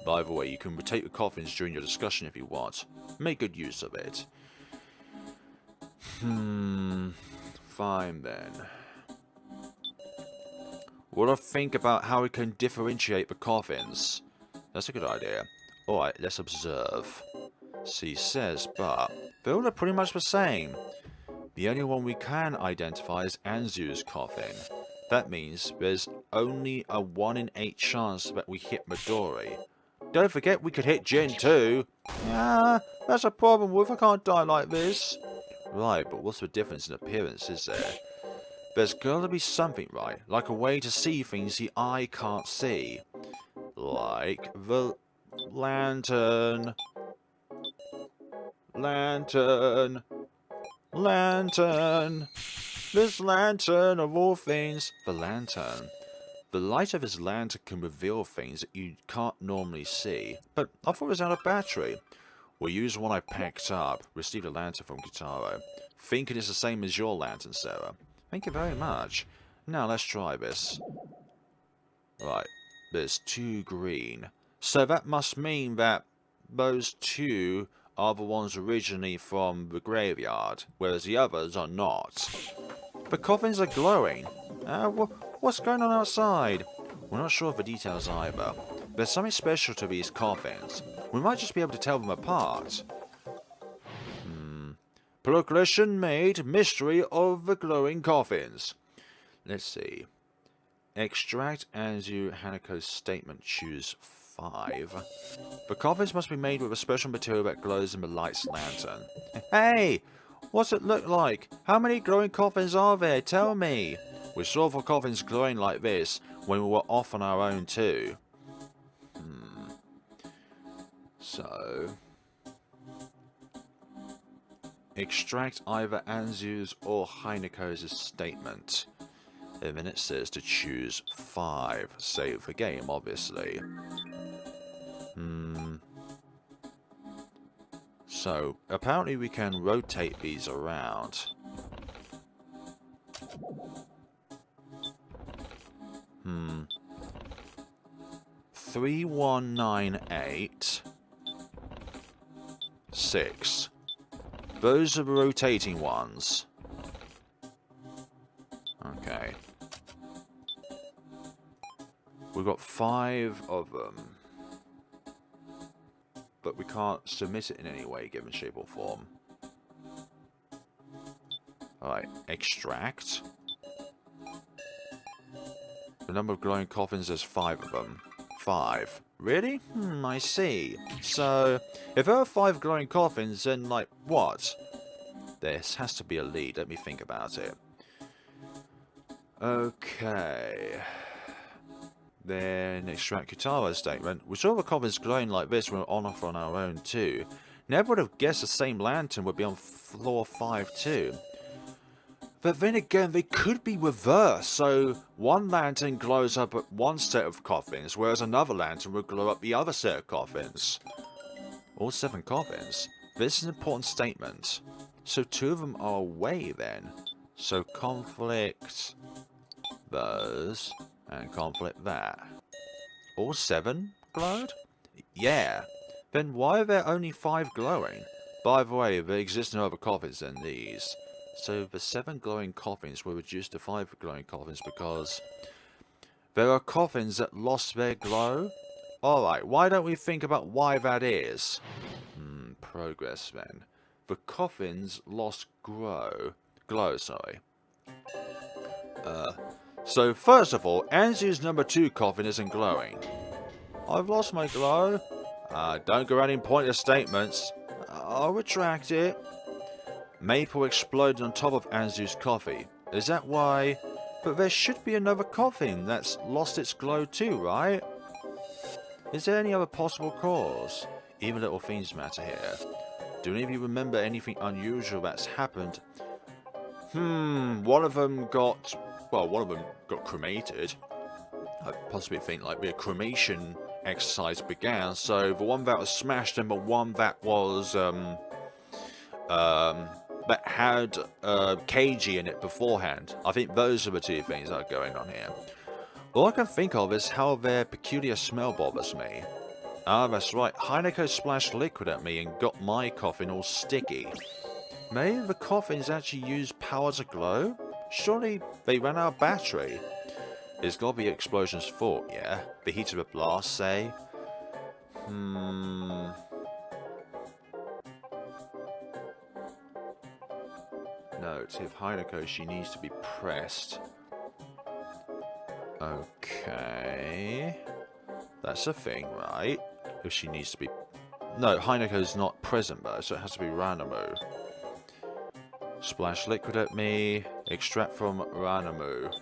By the way, you can rotate the coffins during your discussion if you want. Make good use of it. Fine then. What do I think about how we can differentiate the coffins? That's a good idea. Alright, let's observe. She says, but they all look pretty much the same. The only one we can identify is Anzu's coffin. That means there's only a 1 in 8 chance that we hit Midori. Don't forget we could hit Jin too. Yeah, that's a problem if I can't die like this. Right, but what's the difference in appearance, is there? There's gotta be something, right? Like a way to see things the eye can't see. Like the lantern. Lantern. Lantern. This lantern of all things. The lantern. The light of his lantern can reveal things that you can't normally see. But I thought it was out of battery. We'll use one I picked up. Received a lantern from Kitaro. Thinking it's the same as your lantern, Sarah. Thank you very much. Now let's try this. Right. There's 2 green. So that must mean that those 2 are the ones originally from the graveyard, whereas the others are not. The coffins are glowing. What's going on outside? We're not sure of the details either. There's something special to these coffins. We might just be able to tell them apart. Progression made. Mystery of the glowing coffins. Let's see. Extract Anzu Hanako's statement. Choose 5. The coffins must be made with a special material that glows in the light's lantern. Hey! What's it look like? How many glowing coffins are there? Tell me. We saw the coffins glowing like this when we were off on our own too. So... extract either Anzu's or Hainako's statement. And then it says to choose 5. Save the game, obviously. So, apparently we can rotate these around. 3198 6. Those are the rotating ones. Okay. We've got 5 of them. But we can't submit it in any way, given shape or form. Alright, extract. The number of glowing coffins, there's 5 of them. 5. Really? I see. So, if there are 5 glowing coffins, then, like, what? This has to be a lead. Let me think about it. Okay. Then, extract Kutaro's statement. We saw the coffins glowing like this when we were on off on our own, too. Never would have guessed the same lantern would be on floor 5, too. But then again, they could be reversed, so one lantern glows up at one set of coffins, whereas another lantern would glow up the other set of coffins. All 7 coffins? This is an important statement. So 2 of them are away then. So conflict those, and conflict that. All 7 glowed? Yeah. Then why are there only 5 glowing? By the way, there exist no other coffins than these. So the 7 glowing coffins were reduced to 5 glowing coffins because there are coffins that lost their glow? Alright, why don't we think about why that is? Progress then. The coffins lost glow, sorry. So first of all, Anzu's number 2 coffin isn't glowing. I've lost my glow. Don't go adding pointless statements. I'll retract it. Maple exploded on top of Anzu's coffee. Is that why? But there should be another coffin that's lost its glow too, right? Is there any other possible cause? Even little things matter here. Do any of you remember anything unusual that's happened? One of them got cremated. I possibly think like the cremation exercise began. So the one that was smashed and the one that was that had KG in it beforehand. I think those are the two things that are going on here. All I can think of is how their peculiar smell bothers me. Ah, that's right. Heineko splashed liquid at me and got my coffin all sticky. Maybe the coffins actually use power to glow? Surely they ran out of battery. It's gotta be explosion's fault, yeah? The heat of a blast, say? No, if Heineko, she needs to be pressed. Okay. That's a thing, right? If she needs to be... No, Heineko's not present though, so it has to be Ranamu. Splash liquid at me. Extract from Ranamu.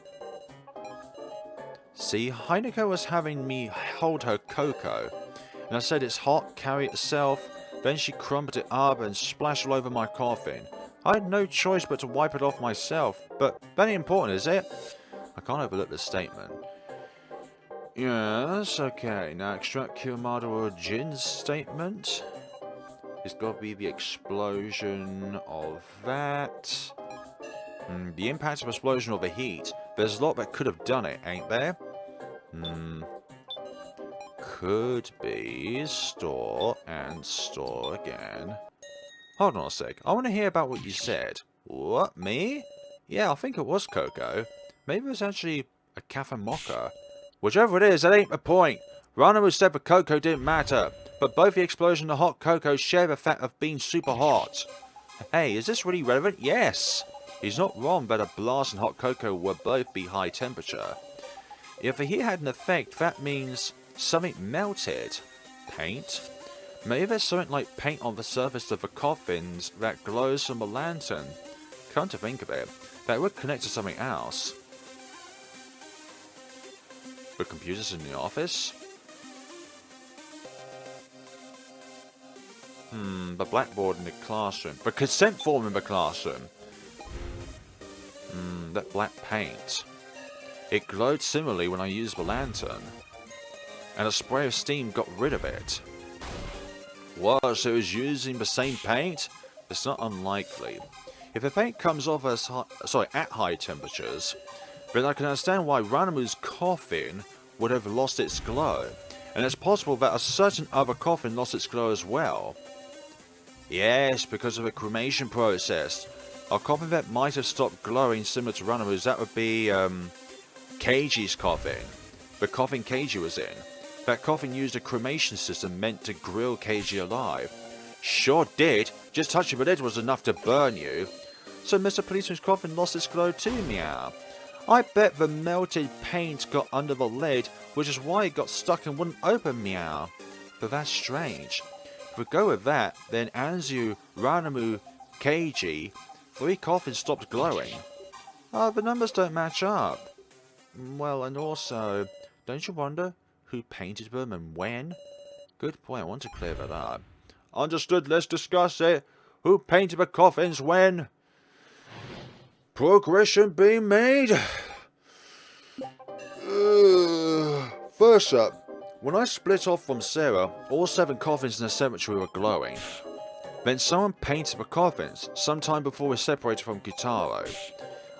See, Heineko was having me hold her cocoa. And I said it's hot, carry it yourself. Then she crumbled it up and splashed all over my coffin. I had no choice but to wipe it off myself. But very important, is it? I can't overlook this statement. Yes, okay. Now extract Kiyomaru or Jin's statement. It's got to be the explosion of that. The impact of explosion or the heat. There's a lot that could have done it, ain't there? Could be store and store again. Hold on a sec. I want to hear about what you said. What, me? Yeah, I think it was cocoa. Maybe it was actually a cafe mocha. Whichever it is, that ain't the point. Ranamu said the cocoa didn't matter, but both the explosion and the hot cocoa share the fact of being super hot. Hey, is this really relevant? Yes! He's not wrong that a blast and hot cocoa will both be high temperature. If the heat had an effect, that means something melted. Paint? Maybe there's something like paint on the surface of the coffins that glows from a lantern. Come to think of it, that would connect to something else. The computers in the office? The blackboard in the classroom. The consent form in the classroom. That black paint. It glowed similarly when I used the lantern. And a spray of steam got rid of it. What, so it was using the same paint? It's not unlikely. If the paint comes off at high temperatures, then I can understand why Ranamu's coffin would have lost its glow. And it's possible that a certain other coffin lost its glow as well. Yes, because of the cremation process. A coffin that might have stopped glowing similar to Ranamu's, that would be Keiji's coffin. The coffin Keiji was in. That coffin used a cremation system meant to grill Keiji alive. Sure did. Just touching the lid was enough to burn you. So Mr. Policeman's coffin lost its glow too, meow. I bet the melted paint got under the lid, which is why it got stuck and wouldn't open, meow. But that's strange. If we go with that, then Anzu, Ranamu, Keiji, 3 coffins stopped glowing. The numbers don't match up. Well, and also, don't you wonder who painted them and when? Good point, I want to clear that up. Understood, let's discuss it. Who painted the coffins when? Progression being made? First up, when I split off from Sarah, all 7 coffins in the cemetery were glowing. Then someone painted the coffins, sometime before we separated from Kitaro.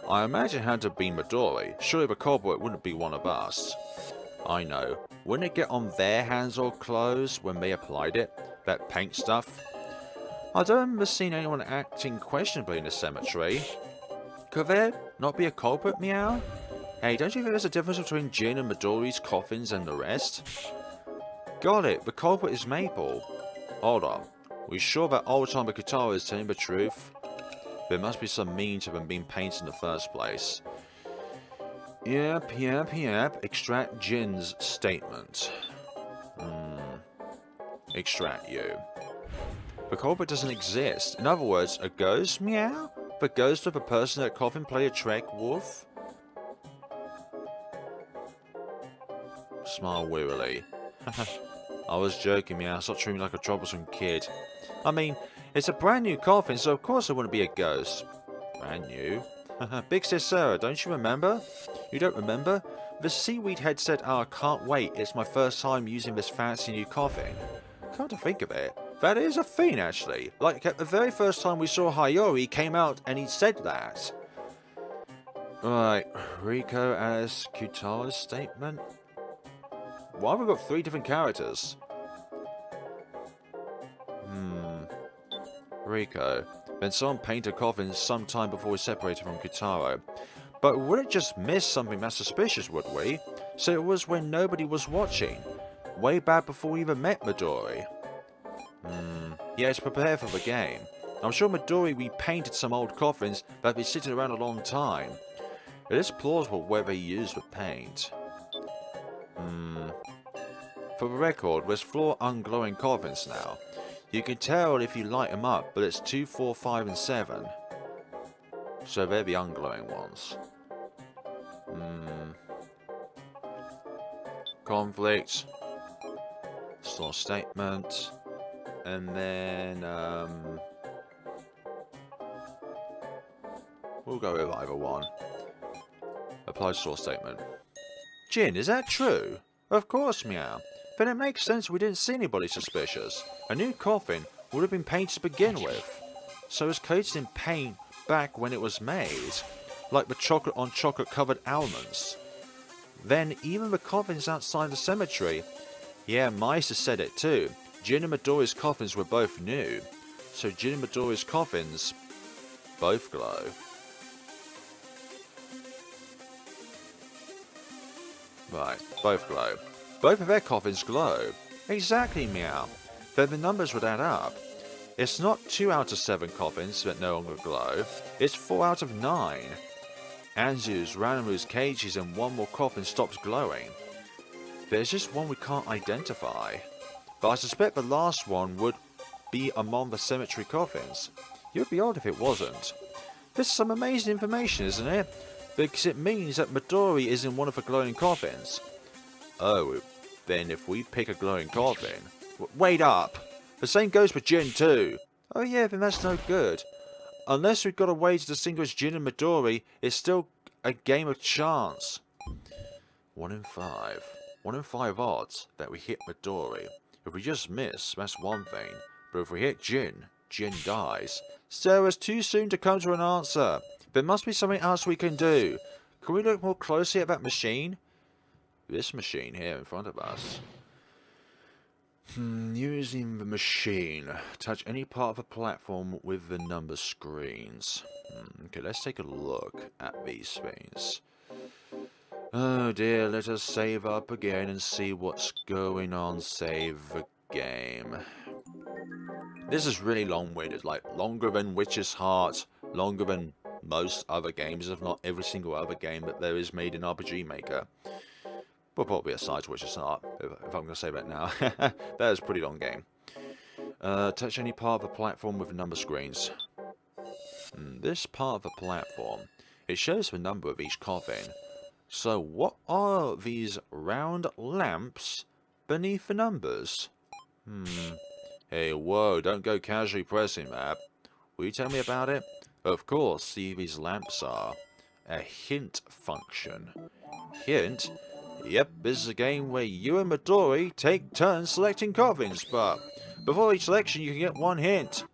I imagine it had to have been Midori. Surely the culprit wouldn't be one of us. I know. Wouldn't it get on their hands or clothes when they applied it? That paint stuff? I don't remember seeing anyone acting questionably in the cemetery. Could there not be a culprit, meow? Hey, don't you think there's a difference between Jin and Midori's coffins and the rest? Got it, the culprit is Maple. Hold on. We sure that old Time Kitaro is telling the truth? There must be some meaning to them being painted in the first place. Yep. Extract Jin's statement. Extract you. The culprit doesn't exist. In other words, a ghost, meow? The ghost of a person that coffin played a trick, wolf? Smile wearily. I was joking, meow. Stop treating me like a troublesome kid. I mean, it's a brand new coffin, so of course it wouldn't be a ghost. Brand new? Big Sis Sarah, don't you remember? You don't remember? The seaweed head said, I can't wait, it's my first time using this fancy new coffin. Come to think of it, That is a thing, actually. Like, at the very first time we saw Hayori, he came out and he said that. Right, Rico as Kutara's statement. Why have we got 3 different characters? Rico. Then someone painted coffins sometime before we separated from Kutaro. But we wouldn't just miss something that suspicious, would we? So it was when nobody was watching. Way back before we even met Midori. Yeah, it's prepared for the game. I'm sure Midori repainted some old coffins that have been sitting around a long time. It is plausible whether he used the paint. For the record, there's 4 unglowing coffins now. You can tell if you light them up, but it's 2, 4, 5, and 7. So they're the unglowing ones. Conflict. Store statement. And then, we'll go with either one. Apply source statement. Jin, is that true? Of course, meow. Then it makes sense we didn't see anybody suspicious. A new coffin would have been painted to begin with. So it was coated in paint back when it was made. Like the chocolate on chocolate covered almonds. Then even the coffins outside the cemetery. Yeah, Maisa said it too. Jin and Midori's coffins were both new. So Jin and Midori's coffins both glow. Right, both glow. Both of their coffins glow. Exactly, meow. Then the numbers would add up. It's not 2 out of 7 coffins that no longer glow. It's 4 out of 9. Anzu's, Ranamu's, Keiji's and 1 more coffin stops glowing. There's just one we can't identify. But I suspect the last one would be among the cemetery coffins. It would be odd if it wasn't. This is some amazing information, isn't it? Because it means that Midori is in one of the glowing coffins. Oh, then if we pick a glowing coffin... Wait up! The same goes for Jin too! Oh yeah, then that's no good. Unless we've got a way to distinguish Jin and Midori, it's still a game of chance. 1 in 5. 1 in 5 odds that we hit Midori. If we just miss, that's one thing. But if we hit Jin, Jin dies. So it's too soon to come to an answer. There must be something else we can do. Can we look more closely at that machine? This machine here in front of us. Using the machine. Touch any part of the platform with the number screens. Okay, let's take a look at these things. Oh dear, let us save up again and see what's going on. Save the game. This is really long-winded, like longer than Witch's Heart, longer than most other games, if not every single other game that there is made in RPG Maker. Well, probably aside to Witch's Heart, if I'm going to say that now. That is a pretty long game. Touch any part of the platform with the number screens. This part of the platform, it shows the number of each coffin. So what are these round lamps beneath the numbers? Hey, whoa, don't go casually pressing that. Will you tell me about it? Of course, see these lamps are a hint function. Hint? Yep, this is a game where you and Midori take turns selecting coffins, but before each selection you can get 1 hint.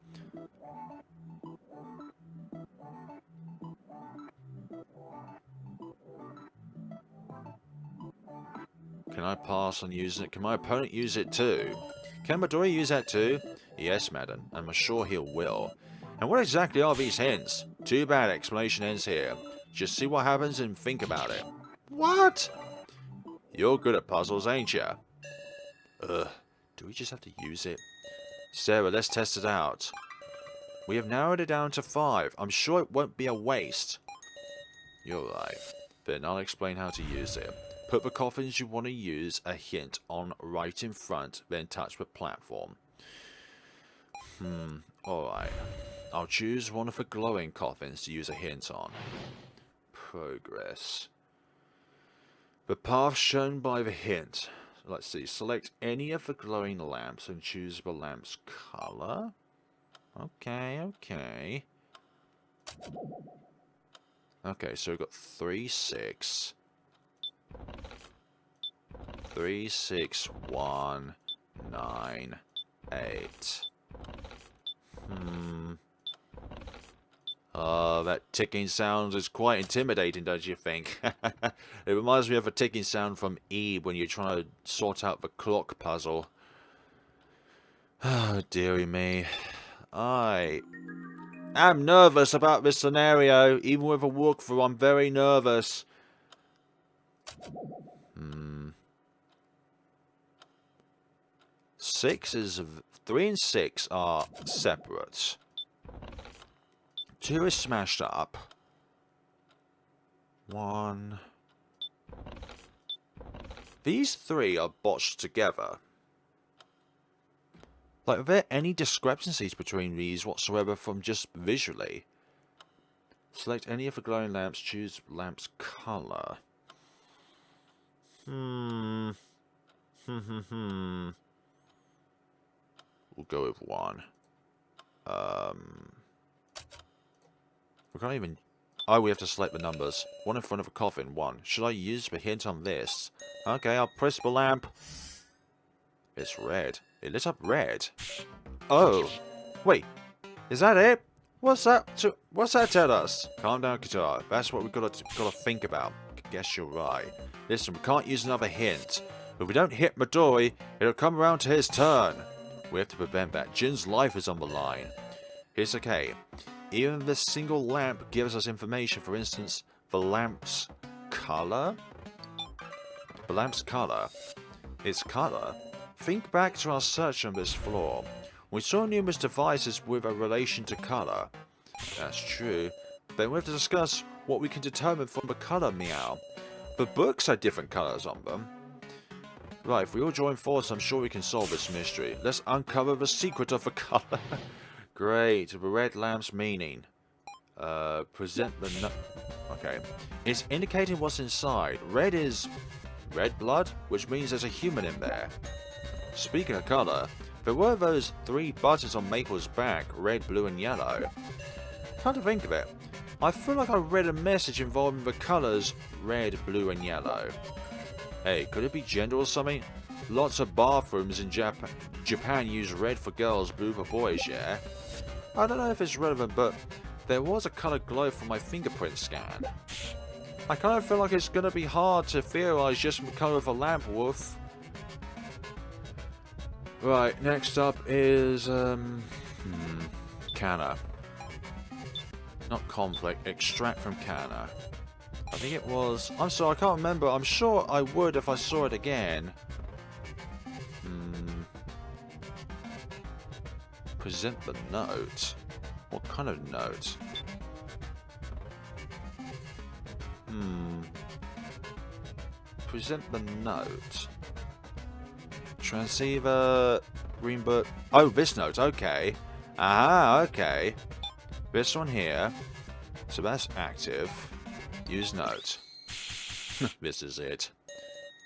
Can I pass on using it? Can my opponent use it too? Can Midori use that too? Yes, madam. I'm sure he will. And what exactly are these hints? Too bad explanation ends here. Just see what happens and think about it. What? You're good at puzzles, ain't ya? Do we just have to use it? Sarah, let's test it out. We have narrowed it down to 5. I'm sure it won't be a waste. You're right. Then I'll explain how to use it. Put the coffins you want to use a hint on right in front, then touch the platform. Alright. I'll choose one of the glowing coffins to use a hint on. Progress. The path shown by the hint. Let's see. Select any of the glowing lamps and choose the lamp's color. Okay. Okay, so we've got 3, 6. 3, 6, 1, 9, 8. That ticking sound is quite intimidating, don't you think? It reminds me of a ticking sound from Eve when you're trying to sort out the clock puzzle. Oh, dearie me. I am nervous about this scenario. Even with a walkthrough, I'm very nervous. 3 and 6 are separate. 2 is smashed up. 1. These 3 are botched together. Like, are there any discrepancies between these whatsoever from just visually? Select any of the glowing lamps, choose lamp's colour. We'll go with 1. We can't even... Oh, we have to select the numbers. 1 in front of a coffin, 1. Should I use the hint on this? Okay, I'll press the lamp. It's red. It lit up red. Oh. Wait. Is that it? What's that tell us? Calm down, Guitar. That's what we've got to think about. Guess you're right. Listen, we can't use another hint. If we don't hit Midori, it'll come around to his turn. We have to prevent that. Jin's life is on the line. It's okay. Even this single lamp gives us information. For instance, the lamp's color? The lamp's color. Its color? Think back to our search on this floor. We saw numerous devices with a relation to color. That's true. Then we have to discuss what we can determine from the color meow. The books had different colors on them. Right, if we all join forces, I'm sure we can solve this mystery. Let's uncover the secret of the color. Great, the red lamp's meaning. Present the okay. It's indicating what's inside. Red is red blood, which means there's a human in there. Speaking of color, there were those 3 buttons on Maple's back, red, blue, and yellow. Come to think of it, I feel like I read a message involving the colors red, blue, and yellow. Hey, could it be gender or something? Lots of bathrooms in Japan use red for girls, blue for boys, yeah? I don't know if it's relevant, but there was a colored glow from my fingerprint scan. I kind of feel like it's going to be hard to theorize just from the color of a lamp, Wolf. Right, next up is, Canna. Not conflict, extract from Canna. I think it was... I'm sorry, I can't remember. I'm sure I would if I saw it again. Present the note. What kind of note? Present the note. Transceiver... Green book... Oh, this note, okay. Ah, okay. This one here. So that's active. Use note. This is it.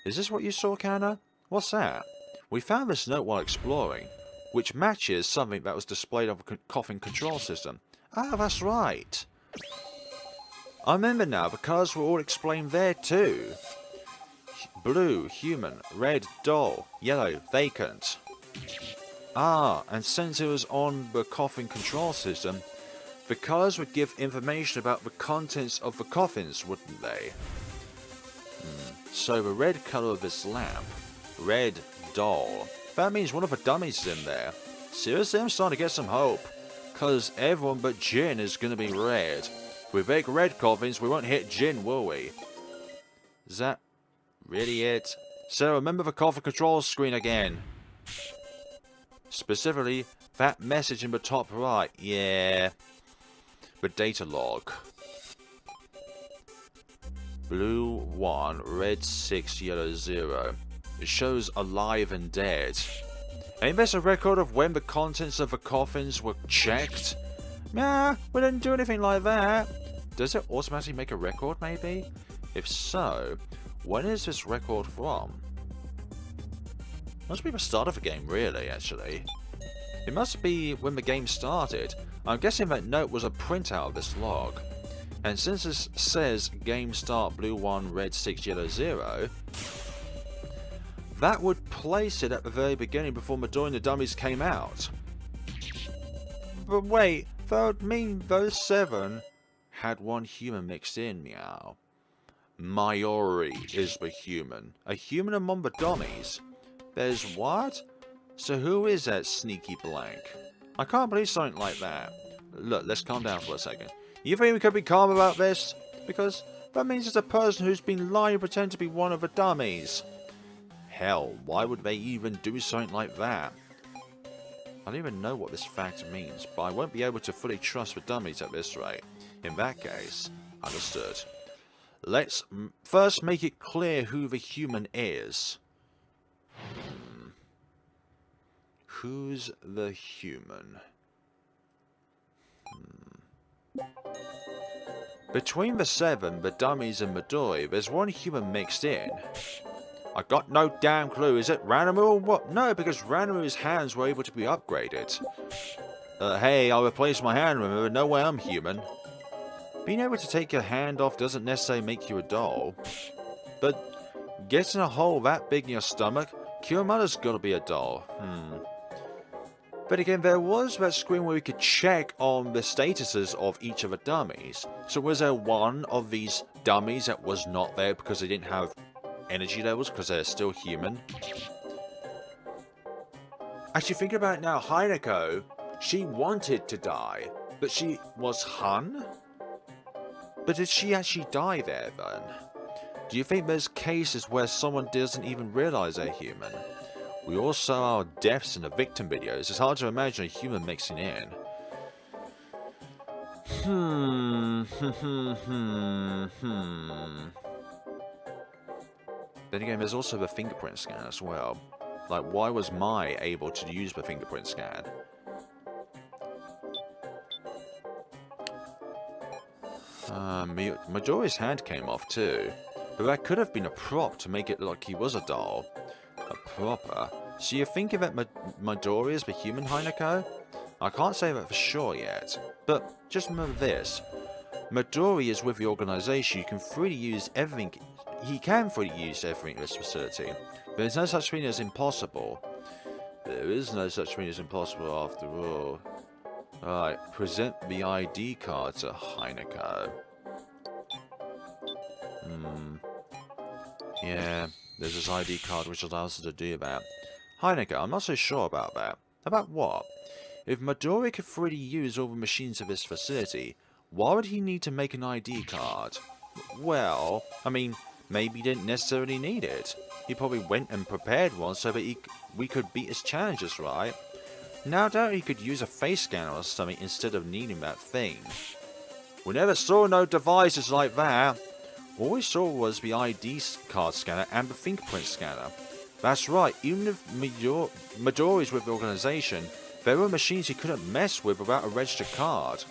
Is this what you saw, Canna? What's that? We found this note while exploring, which matches something that was displayed on the coffin control system. Ah, that's right. I remember now, the colours were all explained there too. Blue, human. Red, doll. Yellow, vacant. Ah, and since it was on the coffin control system, the colours would give information about the contents of the coffins, wouldn't they? So the red colour of this lamp, red doll, that means one of the dummies is in there. Seriously, I'm starting to get some hope. Cause everyone but Jin is gonna be red. If we make red coffins, we won't hit Jin, will we? Is that really it? So remember the coffin control screen again. Specifically, that message in the top right. Yeah. The data log. Blue 1, red 6, yellow 0. It shows alive and dead. Ain't this a record of when the contents of the coffins were checked? Nah, we didn't do anything like that. Does it automatically make a record, maybe? If so, when is this record from? Must be the start of the game, really, actually. It must be when the game started. I'm guessing that note was a printout of this log. And since this says game start blue 1, red 6, yellow 0, that would place it at the very beginning before Midori and the dummies came out. But wait, those 7 had 1 human mixed in, meow. Maori is the human. A human among the dummies. There's what? So who is that sneaky blank? I can't believe something like that. Look, let's calm down for a second. You think we could be calm about this? Because that means it's a person who's been lying to pretend to be one of the dummies. Hell, why would they even do something like that? I don't even know what this fact means, but I won't be able to fully trust the dummies at this rate. In that case, understood. Let's first make it clear who the human is. Who's the human? Between the 7, the dummies and Midori, there's 1 human mixed in. I got no damn clue. Is it Ranamu or what? No, because Ranamu's hands were able to be upgraded. Hey, I replaced my hand, remember? No way I'm human. Being able to take your hand off doesn't necessarily make you a doll. But getting a hole that big in your stomach, Kiyomaru's gotta be a doll. But again, there was that screen where we could check on the statuses of each of the dummies. So was there one of these dummies that was not there because they didn't have energy levels because they're still human? Actually, think about it now, Hinako, she wanted to die, but she was Hun? But did she actually die there then? Do you think there's cases where someone doesn't even realize they're human? We all saw our deaths in the victim videos. It's hard to imagine a human mixing in. Then again, there's also the fingerprint scan as well. Like, why was Mai able to use the fingerprint scan? Midori's hand came off too. But that could have been a prop to make it look like he was a doll. A propper. So you're thinking that Midori is the human Hinako? I can't say that for sure yet. But just remember this. Midori is with the organization. You can freely use everything. He can freely use everything in this facility. But there's no such thing as impossible. There is no such thing as impossible after all. Alright, present the ID card to Hinako. Yeah, there's this ID card which allows us to do that. Hinako, I'm not so sure about that. About what? If Midori could freely use all the machines of this facility, why would he need to make an ID card? Well, I mean, maybe he didn't necessarily need it. He probably went and prepared one so that we could beat his challenges, right? Now I doubt he could use a face scanner or something instead of needing that thing. We never saw no devices like that. All we saw was the ID card scanner and the fingerprint scanner. That's right, even if Midori's with the organization, there were machines he couldn't mess with without a registered card.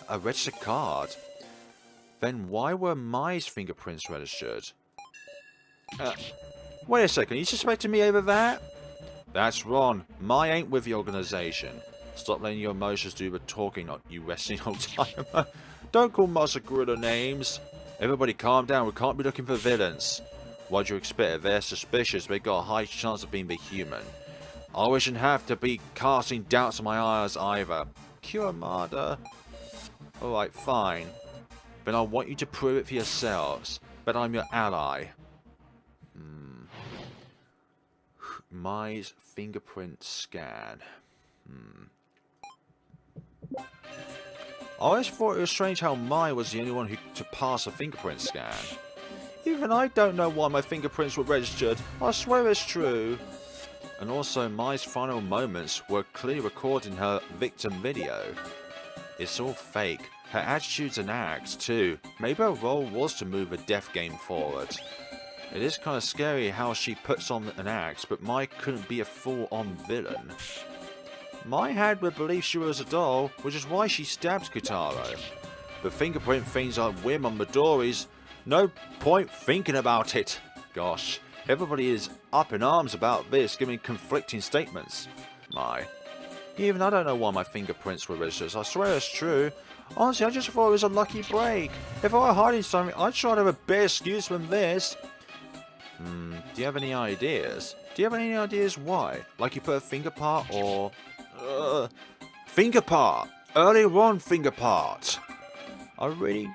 A registered card? Then why were Mai's fingerprints registered? Wait a second, you suspecting me over that? That's wrong. Mai ain't with the organization. Stop letting your emotions do the talking, not you wrestling old timer. Don't call Masagura names. Everybody calm down, we can't be looking for villains. What do you expect? If they're suspicious, they got a high chance of being the human. I shouldn't have to be casting doubts on my eyes either. Kiyomaru. Alright, fine. But I want you to prove it for yourselves. But I'm your ally. Mai's fingerprint scan. I always thought it was strange how Mai was the only one who to pass a fingerprint scan. Even I don't know why my fingerprints were registered. I swear it's true. And also, Mai's final moments were clearly recorded in her victim video. It's all fake. Her attitudes and acts too. Maybe her role was to move the death game forward. It is kind of scary how she puts on an act, but Mai couldn't be a full-on villain. Mai had the belief she was a doll, which is why she stabbed Kotaro. The fingerprint things are whim on Midori's. No point thinking about it. Gosh, everybody is up in arms about this, giving conflicting statements. Mai. Even I don't know why my fingerprints were registered. I swear it's true. Honestly, I just thought it was a lucky break. If I were hiding something, I'd try to have a better excuse than this. Do you have any ideas? Do you have any ideas why? Like you put a finger part or... finger part. Earlier on, finger part. I really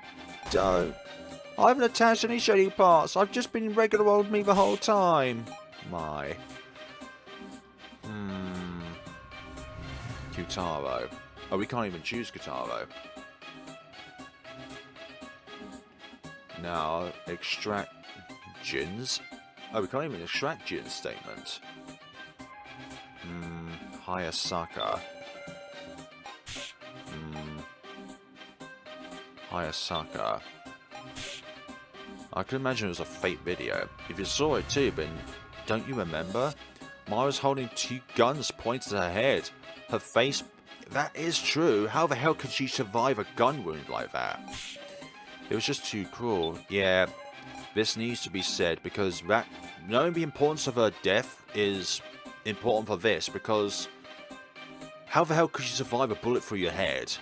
don't. I haven't attached any shady parts. I've just been regular old me the whole time. My. Kutaro. Oh, we can't even choose Kutaro. Now, extract Jin's. Oh, we can't even extract Jin's statement. Hayasaka. Hayasaka. I can imagine it was a fake video. If you saw it too, but don't you remember? Myra's holding 2 guns pointed at her head. Her face... That is true. How the hell could she survive a gun wound like that? It was just too cruel. Yeah, this needs to be said because that... Knowing the importance of her death is important for this because... How the hell could you survive a bullet through your head?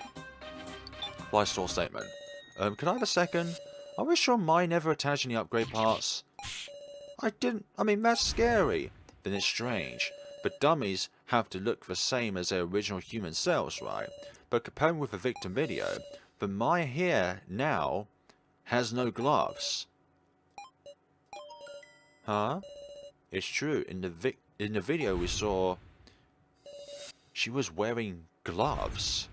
Lifestyle statement. Can I have a second? Are we sure Mai never attached any upgrade parts? I didn't. I mean, that's scary. Then it's strange. But dummies have to look the same as their original human selves, right? But comparing with the victim video, the Mai here now has no gloves. Huh? It's true. In the video we saw she was wearing gloves.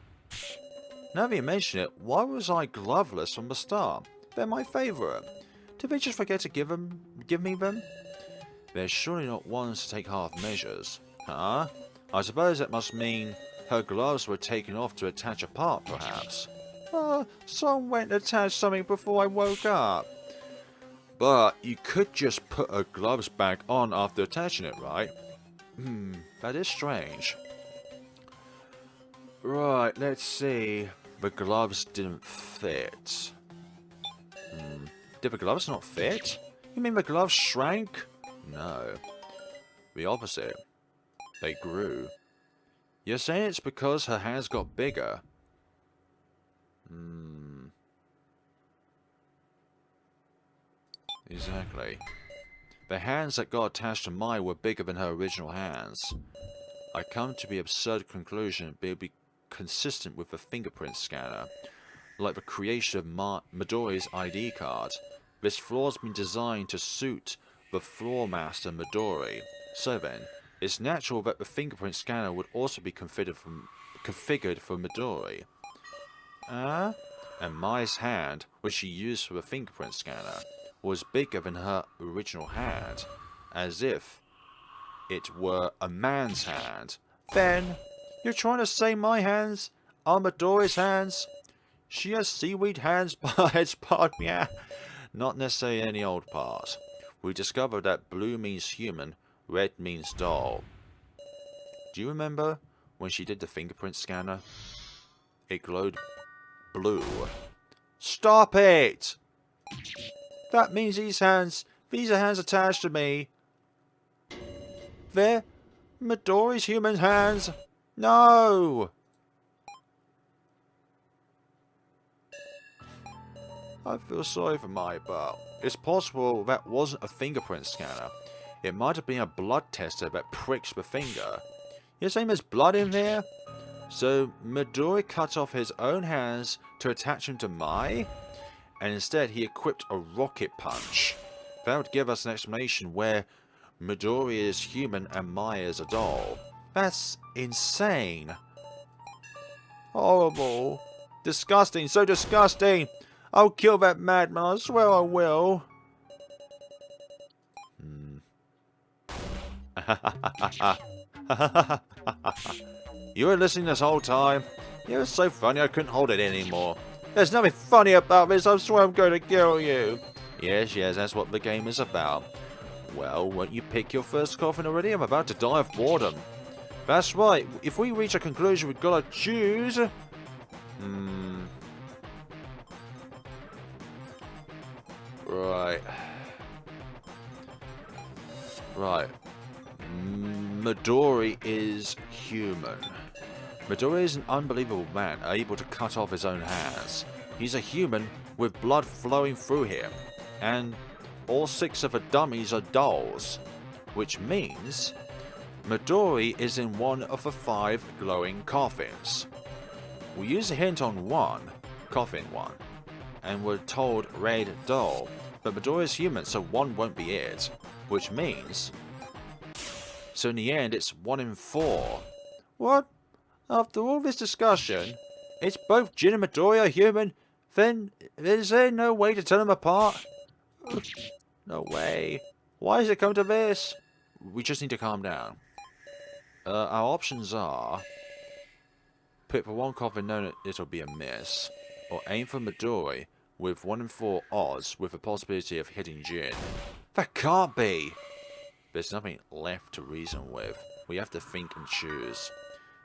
Now that you mention it, why was I gloveless from the start? They're my favourite. Did they just forget to give me them? They're surely not ones to take half measures. Huh? I suppose that must mean her gloves were taken off to attach a part, perhaps. Someone went to attach something before I woke up. But you could just put her gloves back on after attaching it, right? That is strange. Right, let's see. The gloves didn't fit. Did the gloves not fit? You mean the gloves shrank? No. The opposite. They grew. You're saying it's because her hands got bigger? Exactly. The hands that got attached to Mai were bigger than her original hands. I come to the absurd conclusion it would be consistent with the fingerprint scanner, like the creation of Midori's ID card. This floor's been designed to suit the floor master Midori. So then, it's natural that the fingerprint scanner would also be configured for Midori. And Mai's hand, which she used for the fingerprint scanner, was bigger than her original hand, as if it were a man's hand. Then, you're trying to say my hands are Midori's hands? She has seaweed hands, pardon me. Not necessarily any old part. We discovered that blue means human, red means doll. Do you remember when she did the fingerprint scanner? It glowed blue. Stop it! That means these are hands attached to me. They're Midori's human hands. No! I feel sorry for Mai, but it's possible that wasn't a fingerprint scanner. It might have been a blood tester that pricks the finger. You're saying there's blood in there? So Midori cut off his own hands to attach him to Mai? And instead he equipped a rocket punch. That would give us an explanation where Midori is human and Mai is a doll. That's insane. Horrible. Disgusting, so disgusting. I'll kill that madman, I swear I will. You were listening this whole time? It was so funny I couldn't hold it anymore. There's nothing funny about this, I swear I'm going to kill you. Yes, that's what the game is about. Well, won't you pick your first coffin already? I'm about to die of boredom. That's right, if we reach a conclusion we've got to choose... Right. Midori is human. Midori is an unbelievable man, able to cut off his own hands. He's a human with blood flowing through him. And all 6 of the dummies are dolls. Which means Midori is in one of the 5 glowing coffins. We used a hint on one, coffin one, and we're told red doll, but Midoriya's human, so 1 won't be it, which means... So in the end, it's 1 in 4. What? After all this discussion, it's both Jin and Midoriya human, then is there no way to tell them apart? No way. Why has it come to this? We just need to calm down. Our options are... Pick for 1 coffin known it'll be a miss, or aim for Midori with 1 in 4 odds with the possibility of hitting Jin. That can't be! There's nothing left to reason with. We have to think and choose.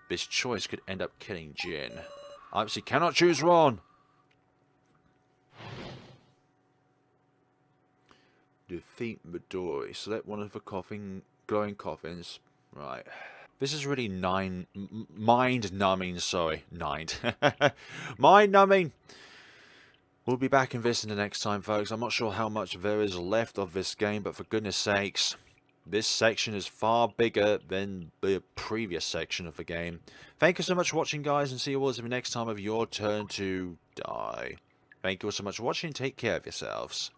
This choice could end up killing Jin. I obviously cannot choose one! Defeat Midori. Select one of the glowing coffins. Right. This is really mind-numbing, sorry. Mind-numbing! We'll be back in this in the next time, folks. I'm not sure how much there is left of this game, but for goodness sakes, this section is far bigger than the previous section of the game. Thank you so much for watching, guys, and see you all in the next time of Your Turn to Die. Thank you all so much for watching. Take care of yourselves.